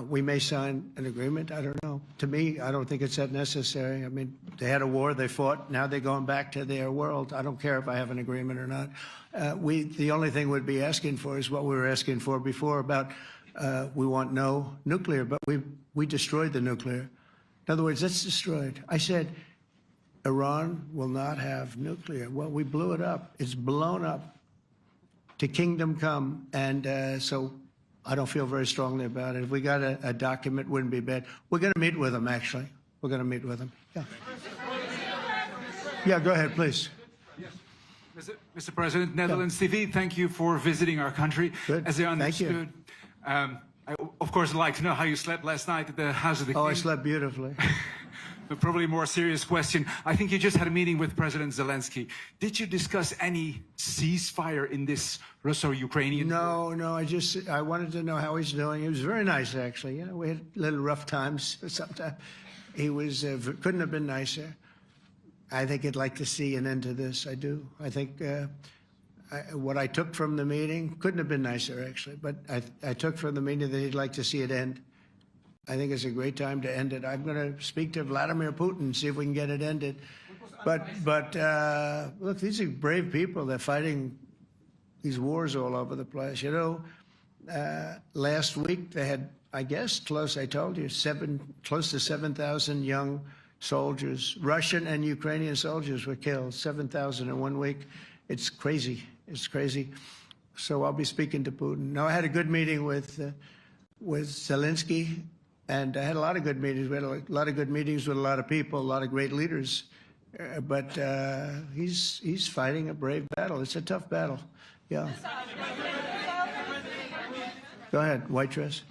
We may sign an agreement. I don't know. To me, I don't think it's that necessary. I mean, they had a war, they fought. Now they're going back to their world. I don't care if I have an agreement or not. The only thing we'd be asking for is what we were asking for before about we want no nuclear, but we destroyed the nuclear. In other words, it's destroyed. I said, Iran will not have nuclear. Well, we blew it up. It's blown up to kingdom come. And so I don't feel very strongly about it. If we got a document, it wouldn't be bad. We're going to meet with them, actually. We're going to meet with them. Yeah. Yeah, go ahead, please. Yes. Mr. President, Netherlands TV, thank you for visiting our country. Good. As I understood, Thank you. I, of course, would like to know how you slept last night at the House of the King. Oh, I slept beautifully. But probably a more serious question. I think you just had a meeting with President Zelensky. Did you discuss any ceasefire in this Russo-Ukrainian? No. I wanted to know how he's doing. He was very nice, actually. You know, we had little rough times sometimes. He was couldn't have been nicer. I think he'd like to see an end to this. I do. I think what I took from the meeting couldn't have been nicer, actually. But I took from the meeting that he'd like to see it end. I think it's a great time to end it. I'm going to speak to Vladimir Putin, see if we can get it ended. But look, these are brave people. They're fighting these wars all over the place. You know, last week they had, I guess, close to 7,000 young soldiers, Russian and Ukrainian soldiers were killed, 7,000 in 1 week. It's crazy. It's crazy. So I'll be speaking to Putin. No, I had a good meeting with with Zelensky, and I had a lot of good meetings. We had a lot of good meetings with a lot of people, a lot of great leaders. But he's fighting a brave battle. It's a tough battle. Yeah. Go ahead, white dress.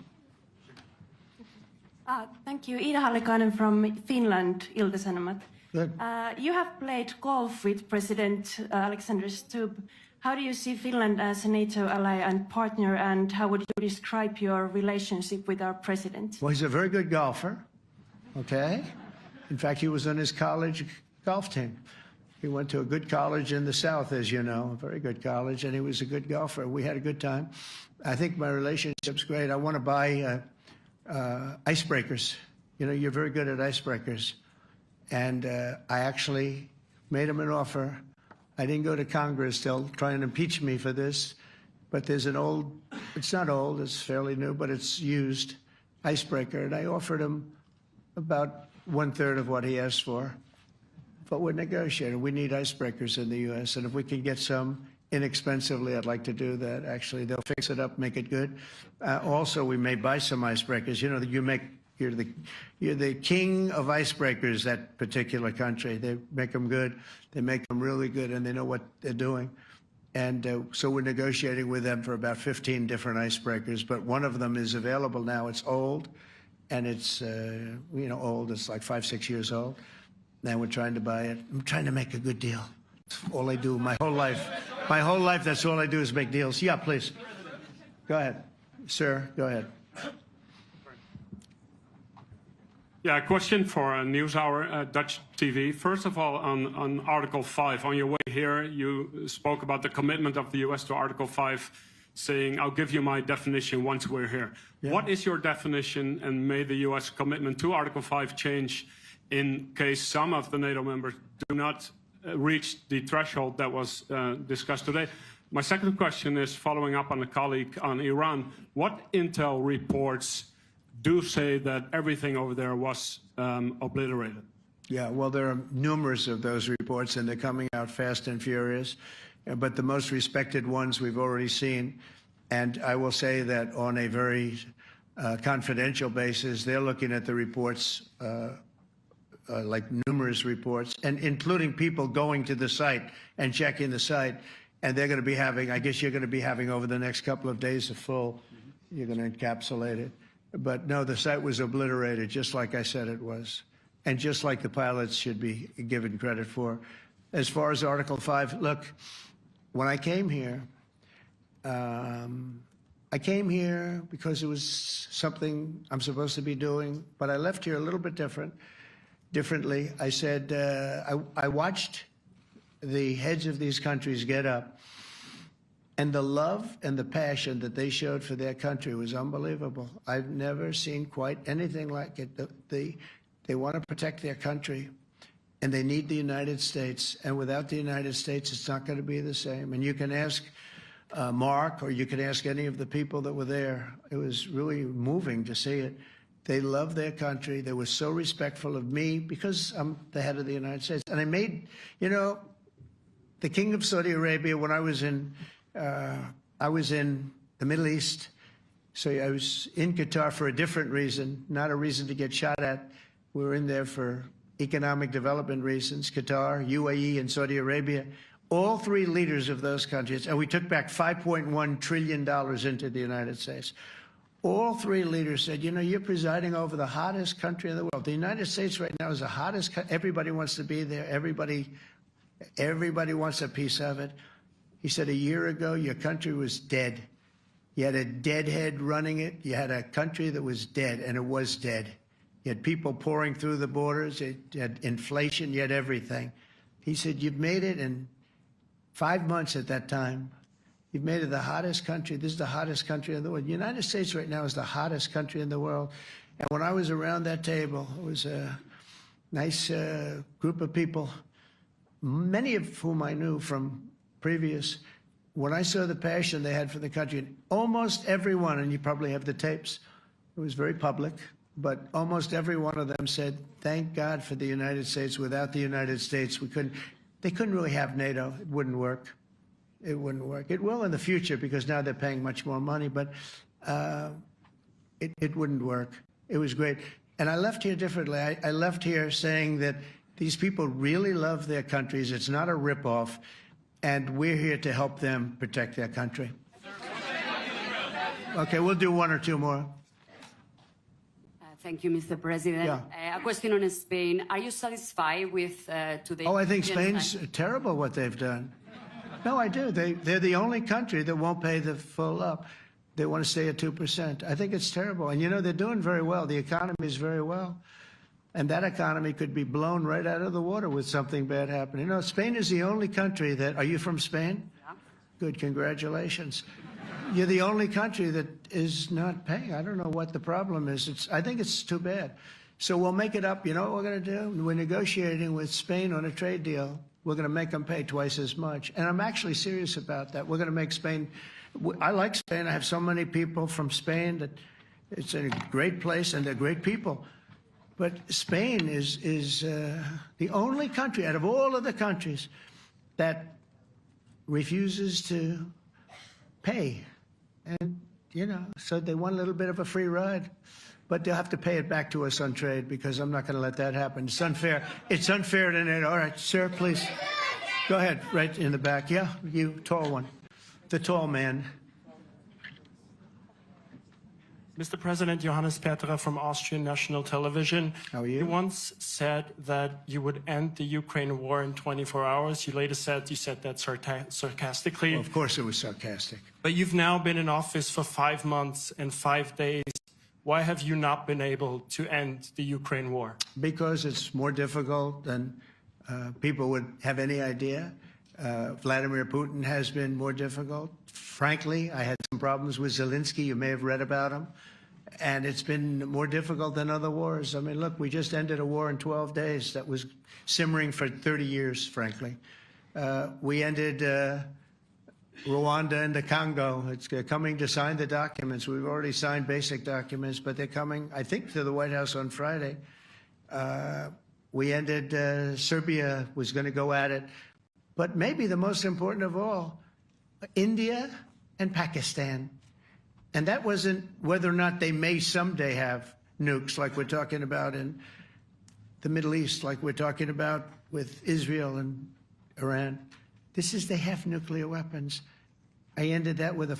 Thank you. Ida Hallikainen from Finland, Ilta-Sanomat. Good. You have played golf with President Alexander Stubb. How do you see Finland as a NATO ally and partner, and how would you describe your relationship with our president? Well, he's a very good golfer, okay? In fact, he was on his college golf team. He went to a good college in the South, as you know, a very good college, and he was a good golfer. We had a good time. I think my relationship's great. I want to buy icebreakers. You know, you're very good at icebreakers. And I actually made him an offer. I didn't go to Congress. They'll try and impeach me for this. But there's an old, it's not old, it's fairly new, but it's used icebreaker. And I offered him about 1/3 of what he asked for. But we're negotiating. We need icebreakers in the U.S. And if we can get some inexpensively, I'd like to do that. Actually, they'll fix it up, make it good. Also, we may buy some icebreakers. You know, you're the king of icebreakers, that particular country. They make them good. They make them really good, and they know what they're doing. And so we're negotiating with them for about 15 different icebreakers. But one of them is available now. It's old, and it's, old. It's like 5-6 years old. Now we're trying to buy it. I'm trying to make a good deal. That's all I do my whole life. My whole life, that's all I do is make deals. Yeah, please. Go ahead. Sir, go ahead. Yeah, a question for NewsHour, Dutch TV. First of all, on Article 5, on your way here, you spoke about the commitment of the U.S. to Article 5, saying, I'll give you my definition once we're here. Yeah. What is your definition, and may the U.S. commitment to Article 5 change in case some of the NATO members do not reach the threshold that was discussed today? My second question is following up on a colleague on Iran. What intel reports do say that everything over there was obliterated? Yeah, well, there are numerous of those reports, and they're coming out fast and furious. But the most respected ones we've already seen. And I will say that on a very confidential basis, they're looking at the reports, like numerous reports, and including people going to the site and checking the site. And they're going to be having, I guess you're going to be having over the next couple of days a full, you're going to encapsulate it. But no, the site was obliterated, just like I said it was, and just like the pilots should be given credit for. As far as Article 5, look, when I came here because it was something I'm supposed to be doing, but I left here a little bit differently. I said, I watched the heads of these countries get up, and the love and the passion that they showed for their country was unbelievable. I've never seen quite anything like it. They want to protect their country, and they need the United States. And without the United States, it's not going to be the same. And you can ask Mark, or you can ask any of the people that were there. It was really moving to see it. They love their country. They were so respectful of me because I'm the head of the United States. And I made, the King of Saudi Arabia, when I was in the Middle East, so I was in Qatar for a different reason, not a reason to get shot at. We were in there for economic development reasons, Qatar, UAE, and Saudi Arabia. All three leaders of those countries, and we took back $5.1 trillion into the United States. All three leaders said, you're presiding over the hottest country in the world. The United States right now is the hottest country. Everybody wants to be there. Everybody wants a piece of it. He said, a year ago, your country was dead. You had a deadhead running it. You had a country that was dead, and it was dead. You had people pouring through the borders. You had inflation. You had everything. He said, you've made it in 5 months at that time. You've made it the hottest country. This is the hottest country in the world. The United States right now is the hottest country in the world. And when I was around that table, it was a nice group of people, many of whom I knew from previous. When I saw the passion they had for the country, almost everyone, and you probably have the tapes, it was very public, but almost every one of them said, thank God for the United States. Without the United States, they couldn't really have NATO. It wouldn't work. It wouldn't work. It will in the future because now they're paying much more money. But It wouldn't work. It was great. And I left here differently. I left here saying that these people really love their countries. It's not a ripoff. And we're here to help them protect their country. Okay, we'll do one or two more. Thank you, Mr. President. Yeah. A question on Spain. Are you satisfied with today's... Oh, I think Spain's terrible what they've done. No, I do. They're the only country that won't pay the full up. They want to stay at 2%. I think it's terrible. And, you know, they're doing very well. The economy is very well. And that economy could be blown right out of the water with something bad happening. You know, Spain is the only country that... Are you from Spain? Yeah. Good, congratulations. You're the only country that is not paying. I don't know what the problem is. I think it's too bad. So we'll make it up. You know what we're going to do? We're negotiating with Spain on a trade deal. We're going to make them pay twice as much. And I'm actually serious about that. We're going to make Spain... I like Spain. I have so many people from Spain that it's a great place and they're great people. But Spain is the only country out of all of the countries that refuses to pay. And, you know, so they want a little bit of a free ride. But they'll have to pay it back to us on trade because I'm not going to let that happen. It's unfair. It's unfair to NATO. All right, sir, please. Go ahead, right in the back. Yeah, you, tall one. The tall man. Mr. President, Johannes Petra from Austrian National Television. How are you? You once said that you would end the Ukraine war in 24 hours. You later said you said that sarcastically. Well, of course it was sarcastic. But you've now been in office for 5 months and 5 days. Why have you not been able to end the Ukraine war? Because it's more difficult than people would have any idea. Vladimir Putin has been more difficult. Frankly, I had some problems with Zelensky. You may have read about him. And it's been more difficult than other wars. I mean, look, we just ended a war in 12 days that was simmering for 30 years, frankly. We ended Rwanda and the Congo. It's coming to sign the documents. We've already signed basic documents, but they're coming, I think, to the White House on Friday. We ended Serbia was going to go at it. But maybe the most important of all, India and Pakistan. And that wasn't whether or not they may someday have nukes like we're talking about in the Middle East, like we're talking about with Israel and Iran. This is they have nuclear weapons. I ended that with a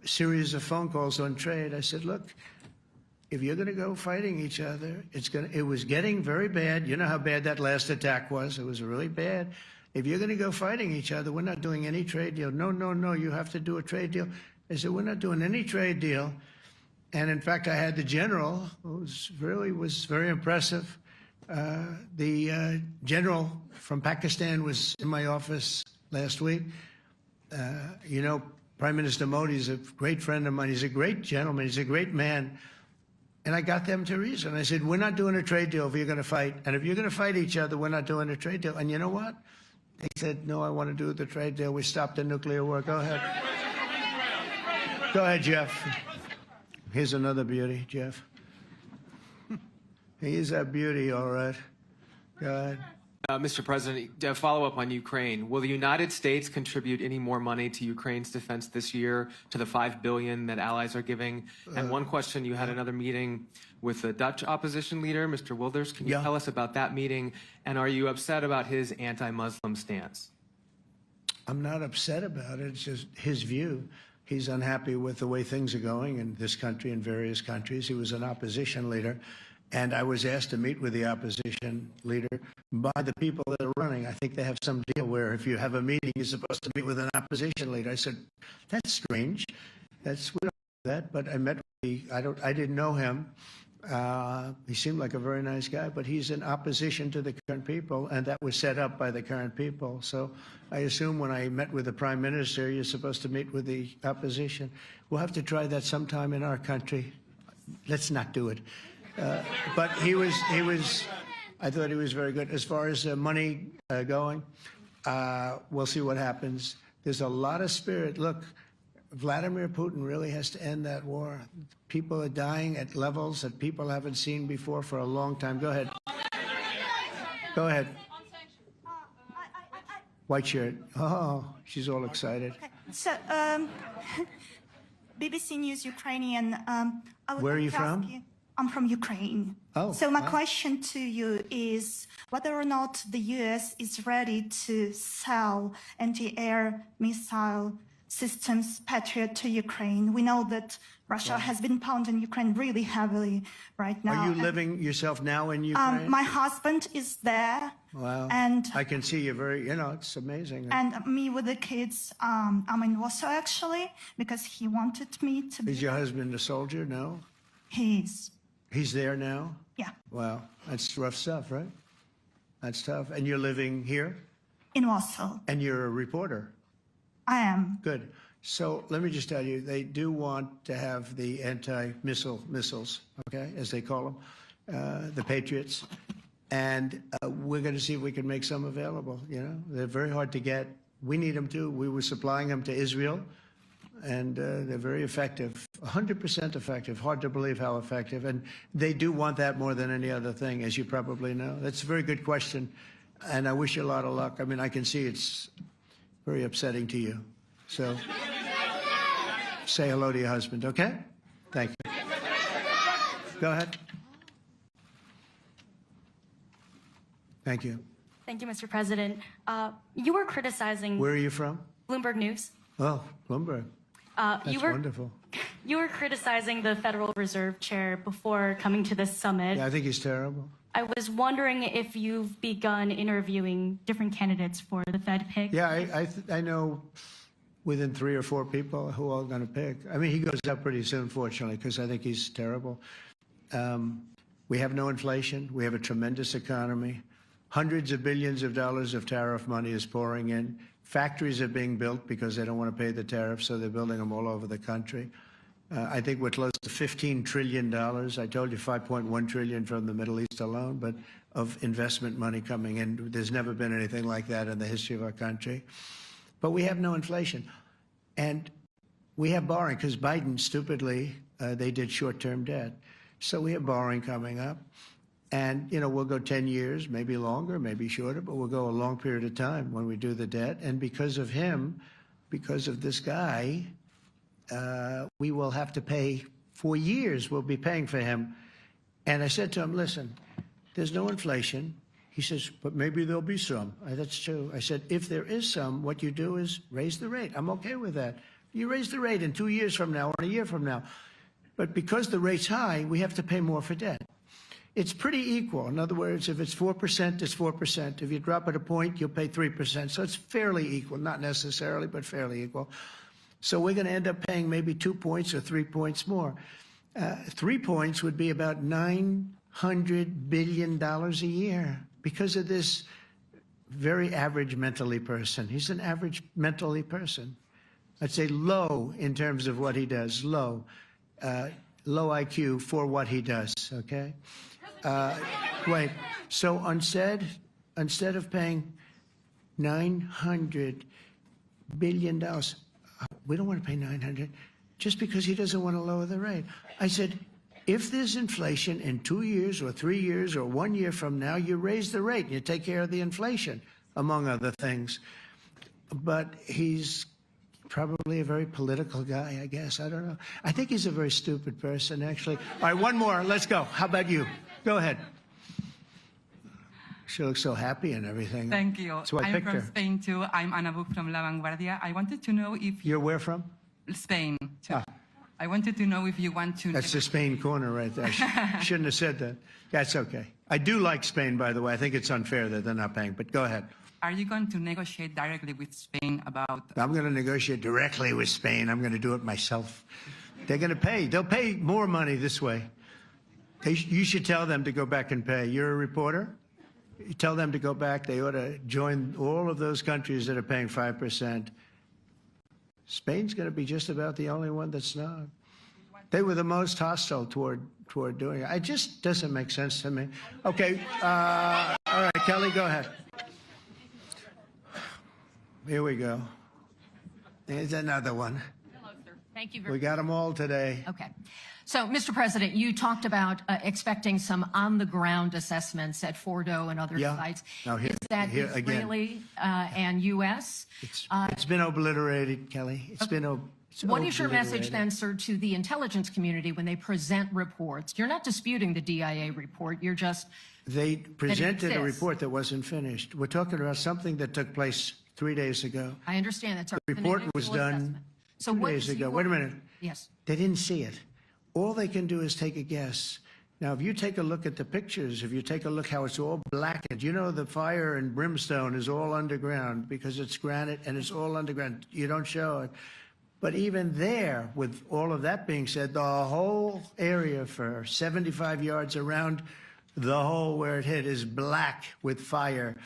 series of phone calls on trade. I said, look, if you're going to go fighting each other, it was getting very bad. You know how bad that last attack was. It was really bad. If you're going to go fighting each other, we're not doing any trade deal. No, no, no, you have to do a trade deal. I said, we're not doing any trade deal. And in fact, I had the general, who was very impressive. The general from Pakistan was in my office last week. You know, Prime Minister Modi is a great friend of mine. He's a great gentleman. He's a great man. And I got them to reason. I said, we're not doing a trade deal if you're going to fight. And if you're going to fight each other, we're not doing a trade deal. And you know what? They said, no, I want to do the trade deal. We stopped the nuclear war. Go ahead. Go ahead, Jeff. Here's another beauty, Jeff. He's a beauty, all right. Go ahead. Mr. President, to follow up on Ukraine, will the United States contribute any more money to Ukraine's defense this year to the $5 billion that allies are giving? And one question, you had another meeting with the Dutch opposition leader, Mr. Wilders. Can you tell us about that meeting? And are you upset about his anti-Muslim stance? I'm not upset about it. It's just his view. He's unhappy with the way things are going in this country and various countries. He was an opposition leader. And I was asked to meet with the opposition leader by the people that are running. I think they have some deal where if you have a meeting, you're supposed to meet with an opposition leader. I said, that's strange. We don't do that. But I met with I didn't know him. He seemed like a very nice guy, but he's in opposition to the current people, and that was set up by the current people. So I assume when I met with the Prime Minister, you're supposed to meet with the opposition. We'll have to try that sometime in our country. Let's not do it. But I thought he was very good. As far as money going, we'll see what happens. There's a lot of spirit. Look, Vladimir Putin really has to end that war. People are dying at levels that people haven't seen before for a long time. Go ahead. Go ahead. White shirt. Oh, she's all excited. So, BBC News Ukrainian. I would Where are like you to from? ask you- I'm from Ukraine. Oh, So my wow. question to you is whether or not the US is ready to sell anti-air missile systems Patriot to Ukraine. We know that Russia has been pounding Ukraine really heavily right now. Are you And, living yourself now in Ukraine? my husband is there. Wow. and- I can see you very, it's amazing. And me with the kids, I'm in Warsaw actually, because he wanted me to be. Is your husband a soldier? No? He's, He's there now? yeah, Wow. That's rough stuff, right? That's tough. And you're living here? in Warsaw. And you're a reporter? I am. Good. So let me just tell you, they do want to have the missiles, okay, as they call them, the Patriots. And we're going to see if we can make some available, They're very hard to get. We need them too. We were supplying them to Israel, and they're very effective, 100% effective. Hard to believe how effective. And they do want that more than any other thing, as you probably know. That's a very good question, and I wish you a lot of luck. I mean, I can see it's very upsetting to you. So say hello to your husband, okay? Thank you. Go ahead. Thank you. Thank you, Mr. President. You were criticizing Where are you from? Bloomberg News. Oh, Bloomberg. That's wonderful. You were criticizing the Federal Reserve Chair before coming to this summit. Yeah, I think he's terrible. I was wondering if you've begun interviewing different candidates for the Fed pick. Yeah, I know within 3 or 4 people who are going to pick. I mean, he goes up pretty soon, fortunately, because I think he's terrible. We have no inflation. We have a tremendous economy. Hundreds of billions of dollars of tariff money is pouring in. Factories are being built because they don't want to pay the tariffs, so they're building them all over the country. I think we're close to $15 trillion. I told you $5.1 trillion from the Middle East alone, but of investment money coming in. There's never been anything like that in the history of our country. But we have no inflation. And we have borrowing because Biden, stupidly, they did short-term debt. So we have borrowing coming up. And, we'll go 10 years, maybe longer, maybe shorter, but we'll go a long period of time when we do the debt. And because of him, because of this guy, we will have to pay for years. We'll be paying for him. And I said to him, listen, there's no inflation. He says, but maybe there'll be some. That's true. I said, if there is some, what you do is raise the rate. I'm okay with that. You raise the rate in 2 years from now or a year from now. But because the rate's high, we have to pay more for debt. It's pretty equal. In other words, if it's 4%, it's 4%. If you drop it a point, you'll pay 3%. So it's fairly equal, not necessarily, but fairly equal. So we're going to end up paying maybe 2 points or 3 points more. 3 points would be about $900 billion a year because of this very average mentally person. He's an average mentally person. I'd say low in terms of what he does, low. Low IQ for what he does, okay? Wait, so instead of paying $900 billion, we don't want to pay 900 just because he doesn't want to lower the rate. I said, if there's inflation in 2 years or 3 years or 1 year from now, you raise the rate and you take care of the inflation, among other things. But he's probably a very political guy, I guess. I don't know. I think he's a very stupid person, actually. All right, one more. Let's go. How about you? Go ahead. She looks so happy and everything. Thank you. That's why I I'm picked from her. Spain too. I'm Ana Buch from La Vanguardia. I wanted to know if You're where from? Spain too. I wanted to know if you want to. That's the Spain corner right there. Shouldn't have said that. That's okay. I do like Spain, by the way. I think it's unfair that they're not paying, but go ahead. Are you going to negotiate directly with Spain about? I'm going to negotiate directly with Spain. I'm going to do it myself. They're going to pay. They'll pay more money this way. You should tell them to go back and pay. You're a reporter? You tell them to go back. They ought to join all of those countries that are paying 5%. Spain's going to be just about the only one that's not. They were the most hostile toward doing it. It just doesn't make sense to me. Okay. All right, Kelly, go ahead. Here we go. There's another one. Hello, sir. Thank you We got them all today. Okay. So, Mr. President, you talked about expecting some on-the-ground assessments at Fordo and other sites. Now here, Is that here Israeli and U.S.? It's been obliterated, Kelly. It's been What is your message then, sir, to the intelligence community when they present reports? You're not disputing the DIA report. You're just They presented a exists. report that wasn't finished. We're talking about something that took place 3 days ago. I understand that's The report was done So 2 what days is ago. your- Wait a minute. Yes. They didn't see it. All they can do is take a guess. Now, if you take a look at the pictures, if you take a look how it's all blackened, you know the fire and brimstone is all underground because it's granite and it's all underground. You don't show it. But even there, with all of that being said, the whole area for 75 yards around the hole where it hit is black with fire.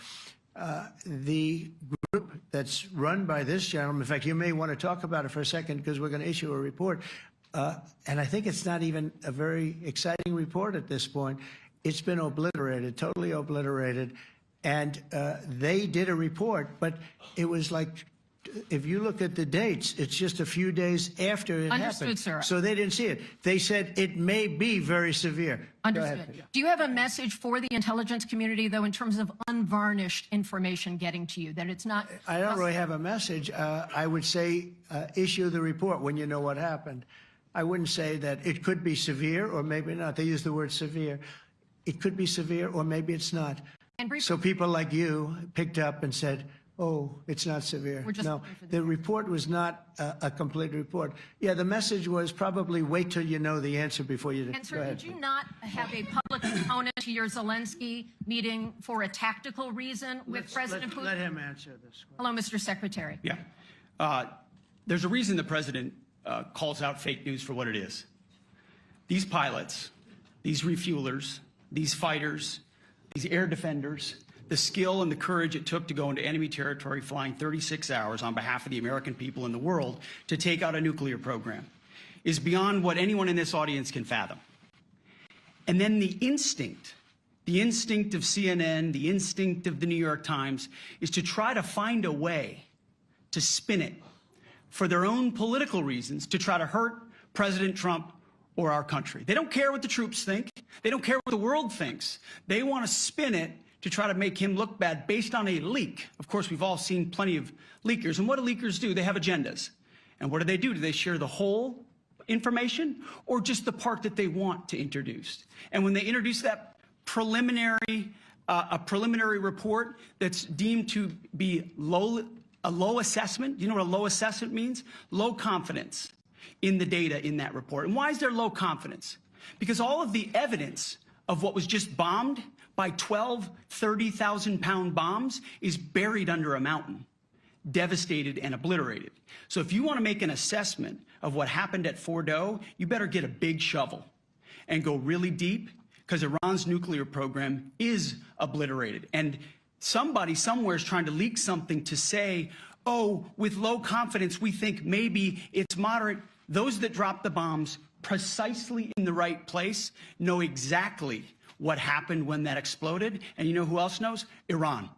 The group that's run by this gentleman, in fact, you may want to talk about it for a second because we're going to issue a report. And I think it's not even a very exciting report at this point. It's been obliterated, totally obliterated. And they did a report, but it was like, if you look at the dates, it's just a few days after it Understood, happened. sir. So they didn't see it. They said it may be very severe. Go Understood. ahead. Do you have a message for the intelligence community, though, in terms of unvarnished information getting to you, that it's not... I don't really have a message. I would say issue the report when you know what happened. I wouldn't say that it could be severe or maybe not. They use the word severe. It could be severe or maybe it's not. And briefly- So people like you picked up and said, oh, it's not severe. We're just No, looking for the report was not a complete report. Yeah, the message was probably wait till you know the answer before you... And Go sir, ahead. did you not have a public component to your Zelensky meeting for a tactical reason with President Putin? Let him answer this. Hello, Mr. Secretary. Yeah. There's a reason the president calls out fake news for what it is. These pilots, these refuelers, these fighters, these air defenders, the skill and the courage it took to go into enemy territory flying 36 hours on behalf of the American people and the world to take out a nuclear program is beyond what anyone in this audience can fathom. And then the instinct of CNN, the instinct of the New York Times is to try to find a way to spin it for their own political reasons to try to hurt President Trump or our country. They don't care what the troops think. They don't care what the world thinks. They want to spin it to try to make him look bad based on a leak. Of course, we've all seen plenty of leakers. And what do leakers do? They have agendas. And what do? Do they share the whole information or just the part that they want to introduce? And when they introduce that preliminary, a preliminary report that's deemed to be a low assessment, you know what a low assessment means? Low confidence in the data in that report. And why is there low confidence? Because all of the evidence of what was just bombed by 12 30,000-pound bombs is buried under a mountain, devastated and obliterated. So if you want to make an assessment of what happened at Fordo, you better get a big shovel and go really deep because Iran's nuclear program is obliterated. And somebody somewhere is trying to leak something to say, oh, with low confidence, we think maybe it's moderate. Those that dropped the bombs precisely in the right place know exactly what happened when that exploded. And you know who else knows? Iran.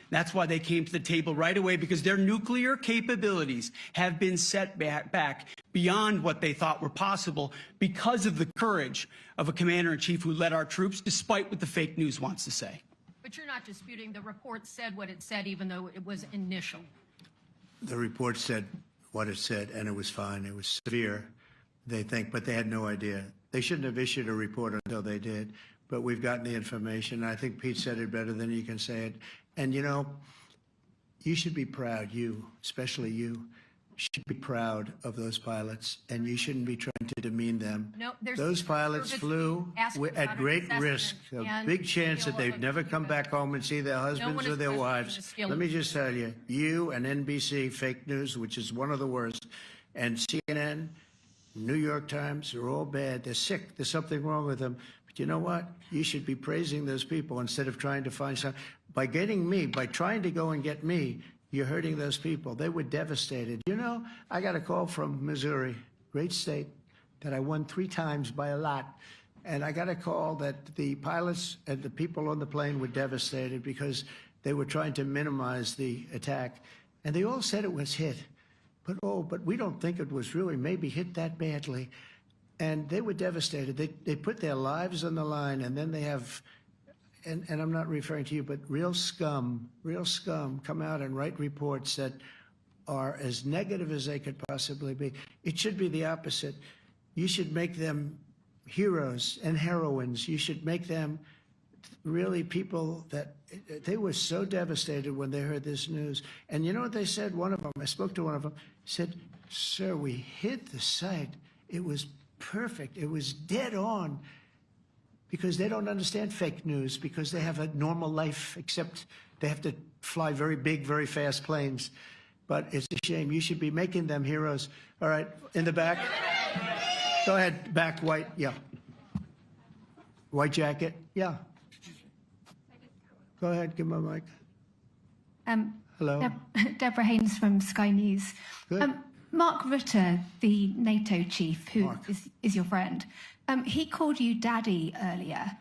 That's why they came to the table right away, because their nuclear capabilities have been set back beyond what they thought were possible because of the courage of a commander-in-chief who led our troops, despite what the fake news wants to say. But you're not disputing the report said what it said, even though it was initial. The report said what it said, and it was fine. It was severe, they think, but they had no idea. They shouldn't have issued a report until they did. But we've gotten the information. I think Pete said it better than you can say it. And, you know, you should be proud, you, especially you, should be proud of those pilots, and you shouldn't be trying to demean them. No, there's those pilots flew at great risk, a big chance that they'd never come back home and see their husbands or their wives. Let me just tell you, you and NBC, fake news, which is one of the worst, and CNN, New York Times, are all bad. They're sick. There's something wrong with them. But you know what? You should be praising those people instead of trying to find some. By getting me, by trying to go and get me, you're hurting those people. They were devastated. You know, I got a call from Missouri, great state, that I won 3 times by a lot. And I got a call that the pilots and the people on the plane were devastated because they were trying to minimize the attack. And they all said it was hit. But we don't think it was really maybe hit that badly. And they were devastated. They put their lives on the line, and then they have, and I'm not referring to you, but real scum come out and write reports that are as negative as they could possibly be. It should be the opposite. You should make them heroes and heroines. You should make them really people that they were so devastated when they heard this news. And you know what they said? One of them, I spoke to one of them, said, "Sir, we hit the site. It was perfect. It was dead on." Because they don't understand fake news, because they have a normal life, except they have to fly very big, very fast planes. But it's a shame. You should be making them heroes. All right, in the back. Go ahead, back, white, yeah. White jacket, yeah. Go ahead, give him a mic. Hello. Deborah Haynes from Sky News. Good. Mark Rutte, the NATO chief, who is your friend, he called you daddy earlier.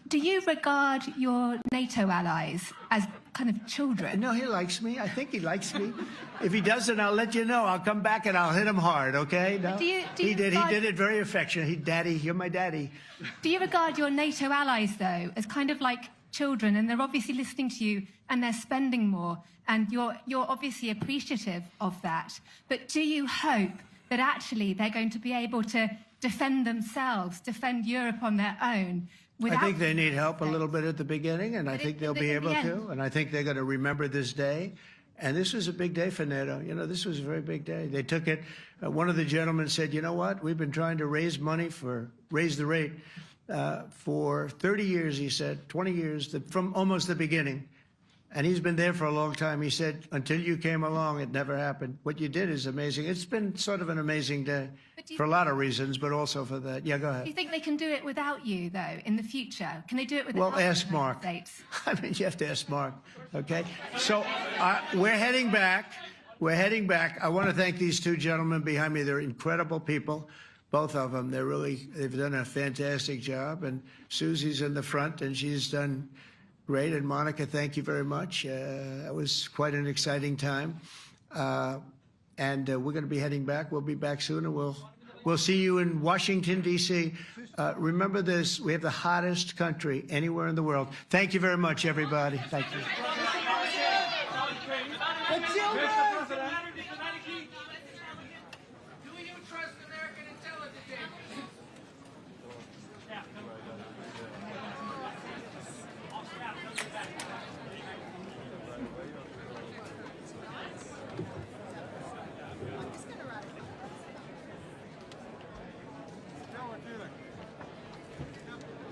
Do you regard your NATO allies as kind of children? No, he likes me. I think he likes me. If he doesn't, I'll let you know. I'll come back and I'll hit him hard, okay? No? Do you He did it very affectionate. Daddy, you're my daddy. Do you regard your NATO allies, though, as kind of like children, and they're obviously listening to you and they're spending more, and you're obviously appreciative of that, but do you hope that actually they're going to be able to defend themselves, defend Europe on their own? I think they need help a little bit at the beginning, and I think they'll be able to, and I think they're going to remember this day. And this was a big day for NATO. You know, this was a very big day. They took it. One of the gentlemen said, "You know what? We've been trying to raise money raise the rate for 30 years," he said, 20 years, from almost the beginning. And he's been there for a long time. He said, "Until you came along, it never happened. What you did is amazing." It's been sort of an amazing day for a lot of reasons, but also for that. Yeah, go ahead. Do you think they can do it without you, though, in the future? Can they do it without Well, the ask United Mark. States? I mean, you have to ask Mark, okay? So we're heading back. We're heading back. I want to thank these two gentlemen behind me. They're incredible people, both of them. They've done a fantastic job. And Susie's in the front, and she's done great. And Monica, thank you very much. That was quite an exciting time. And we're going to be heading back. We'll be back soon, and we'll see you in Washington, D.C. Remember this, we have the hottest country anywhere in the world. Thank you very much, everybody. Thank you.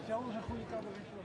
Zelfs een goede cabaret.